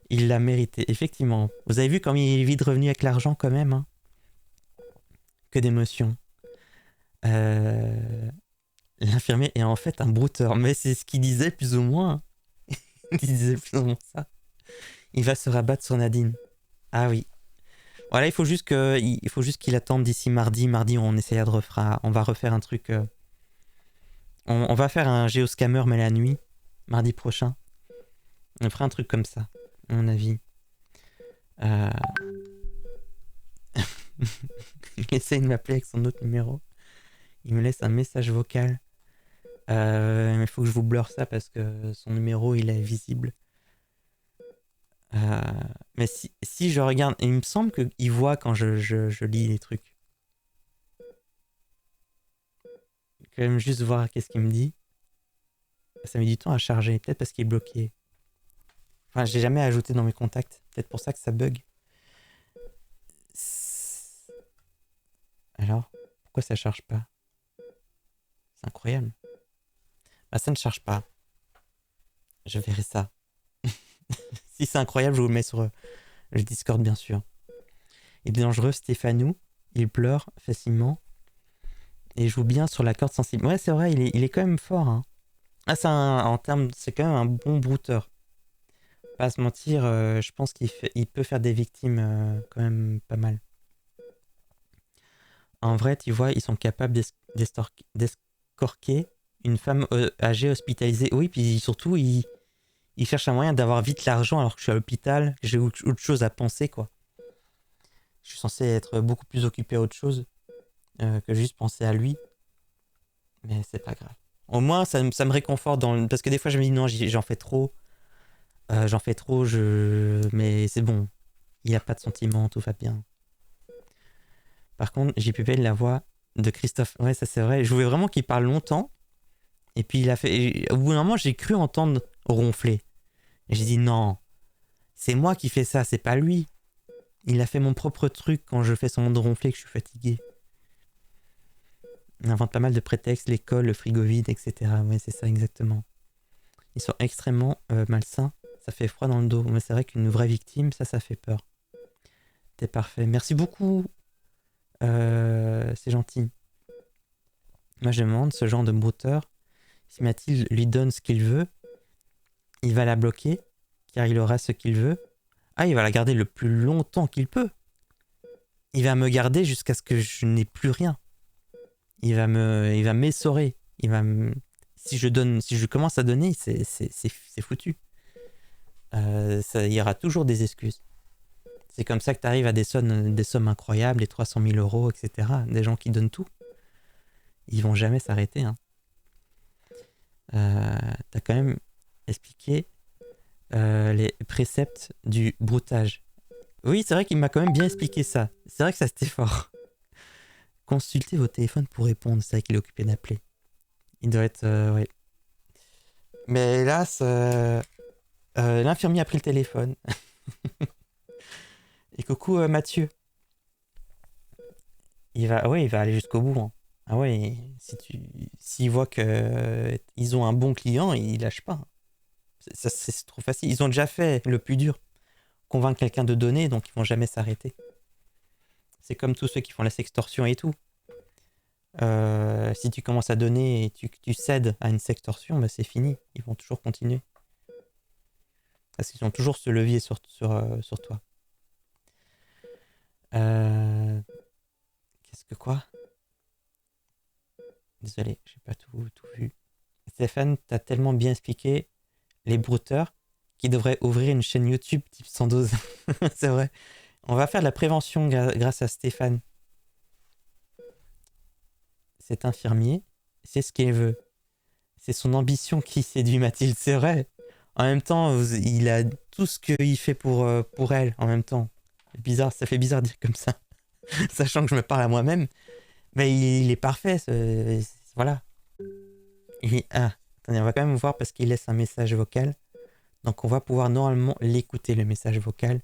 Speaker 6: Il l'a mérité, effectivement. Vous avez vu comme il est vite revenu avec l'argent quand même, hein. Que d'émotions. L'infirmier est en fait un brouteur, mais c'est ce qu'il disait plus ou moins. Il disait plus ou moins ça. Il va se rabattre sur Nadine. Ah oui. Voilà, il faut juste qu'il attende d'ici mardi. Mardi, on essaiera on va refaire un truc. On va faire un géoscammer, mais la nuit, mardi prochain. On fera un truc comme ça, à mon avis. Il essaie de m'appeler avec son autre numéro. Il me laisse un message vocal. Il faut que je vous blur ça parce que son numéro, il est visible. Mais si je regarde, il me semble qu'il voit quand je lis les trucs. Je vais quand même juste voir qu'est-ce qu'il me dit. Ça met du temps à charger, peut-être parce qu'il est bloqué. Enfin, j'ai jamais ajouté dans mes contacts. Peut-être pour ça que ça bug. Alors, pourquoi ça charge pas? C'est incroyable. Bah, ça ne charge pas. Je verrai ça. Si c'est incroyable, je vous le mets sur le Discord, bien sûr. Il est dangereux, Stéphanou. Il pleure facilement. Et joue bien sur la corde sensible. Ouais, c'est vrai, il est quand même fort. Hein. Ah, c'est quand même un bon brouteur. Pas à se mentir, je pense qu'il peut faire des victimes quand même pas mal. En vrai, tu vois, ils sont capables d'escorquer une femme âgée hospitalisée. Oui, puis surtout, ils cherchent un moyen d'avoir vite l'argent alors que je suis à l'hôpital, que j'ai autre chose à penser, quoi. Je suis censé être beaucoup plus occupé à autre chose que juste penser à lui. Mais c'est pas grave. Au moins, ça me réconforte parce que des fois, je me dis non, j'en fais trop. Mais c'est bon. Il n'y a pas de sentiment, tout va bien. Par contre, j'ai pu la voix de Christophe. Ouais, ça c'est vrai. Je voulais vraiment qu'il parle longtemps. Et puis il a fait. Au bout d'un moment, j'ai cru entendre ronfler. Et j'ai dit non, c'est moi qui fais ça, c'est pas lui. Il a fait mon propre truc quand je fais semblant de ronfler que je suis fatigué. On invente pas mal de prétextes, l'école, le frigo vide, etc. Ouais, c'est ça exactement. Ils sont extrêmement malsains. Ça fait froid dans le dos. Mais c'est vrai qu'une vraie victime, ça fait peur. T'es parfait. Merci beaucoup. C'est gentil. Moi, je demande ce genre de brouteur. Si Mathilde lui donne ce qu'il veut, il va la bloquer, car il aura ce qu'il veut. Ah, il va la garder le plus longtemps qu'il peut. Il va me garder jusqu'à ce que je n'ai plus rien. Il va m'essorer. Si je commence à donner, c'est foutu. Il y aura toujours des excuses. C'est comme ça que tu arrives à des sommes incroyables, les 300 000 euros, etc. Des gens qui donnent tout. Ils vont jamais s'arrêter. Hein. T'as quand même expliqué les préceptes du broutage. Oui, c'est vrai qu'il m'a quand même bien expliqué ça. C'est vrai que ça c'était fort. Consultez vos téléphones pour répondre. C'est vrai qu'il est occupé d'appeler. Il doit être... ouais. Mais hélas, l'infirmier a pris le téléphone. Et coucou Mathieu. Il va aller jusqu'au bout. Hein. Ah ouais, s'il voit que ils ont un bon client, il lâche pas. C'est trop facile. Ils ont déjà fait le plus dur. Convaincre quelqu'un de donner, donc ils vont jamais s'arrêter. C'est comme tous ceux qui font la sextorsion et tout. Si tu commences à donner et tu cèdes à une sextorsion, bah c'est fini. Ils vont toujours continuer. Parce qu'ils ont toujours ce levier sur toi. Qu'est-ce que quoi? Désolé, j'ai pas tout vu. Stéphane, t'as tellement bien expliqué les brouteurs qui devraient ouvrir une chaîne YouTube type 112. C'est vrai. On va faire de la prévention grâce à Stéphane. Cet infirmier, c'est ce qu'il veut. C'est son ambition qui séduit Mathilde, c'est vrai. En même temps, il a tout ce qu'il fait pour elle, en même temps. C'est bizarre, ça fait bizarre de dire comme ça. Sachant que je me parle à moi-même. Mais il est parfait, voilà. Attendez, on va quand même voir parce qu'il laisse un message vocal. Donc on va pouvoir normalement l'écouter, le message vocal.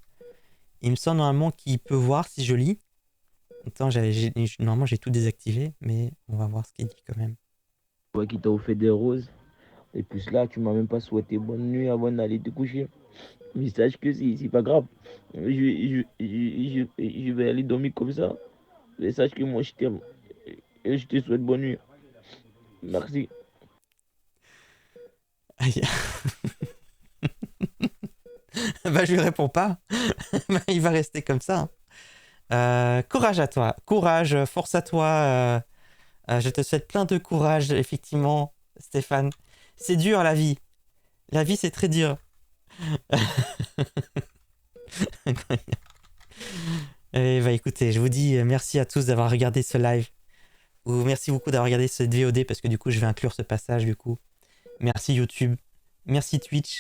Speaker 6: Il me semble normalement qu'il peut voir si je lis. Attends, normalement j'ai tout désactivé, mais on va voir ce qu'il dit quand même.
Speaker 1: Toi qui t'as offert des roses. Et puis là, tu m'as même pas souhaité bonne nuit avant d'aller te coucher. Mais sache que c'est pas grave. Je vais aller dormir comme ça. Et sache que moi, je t'aime. Et je te souhaite bonne nuit. Merci.
Speaker 6: Aïe. Bah je lui réponds pas. Il va rester comme ça. Courage à toi. Courage, force à toi. Je te souhaite plein de courage, effectivement, Stéphane. C'est dur la vie. La vie, c'est très dur. Et bah écoutez, je vous dis merci à tous d'avoir regardé ce live. Ou merci beaucoup d'avoir regardé cette VOD parce que du coup, je vais inclure ce passage du coup. Merci YouTube. Merci Twitch.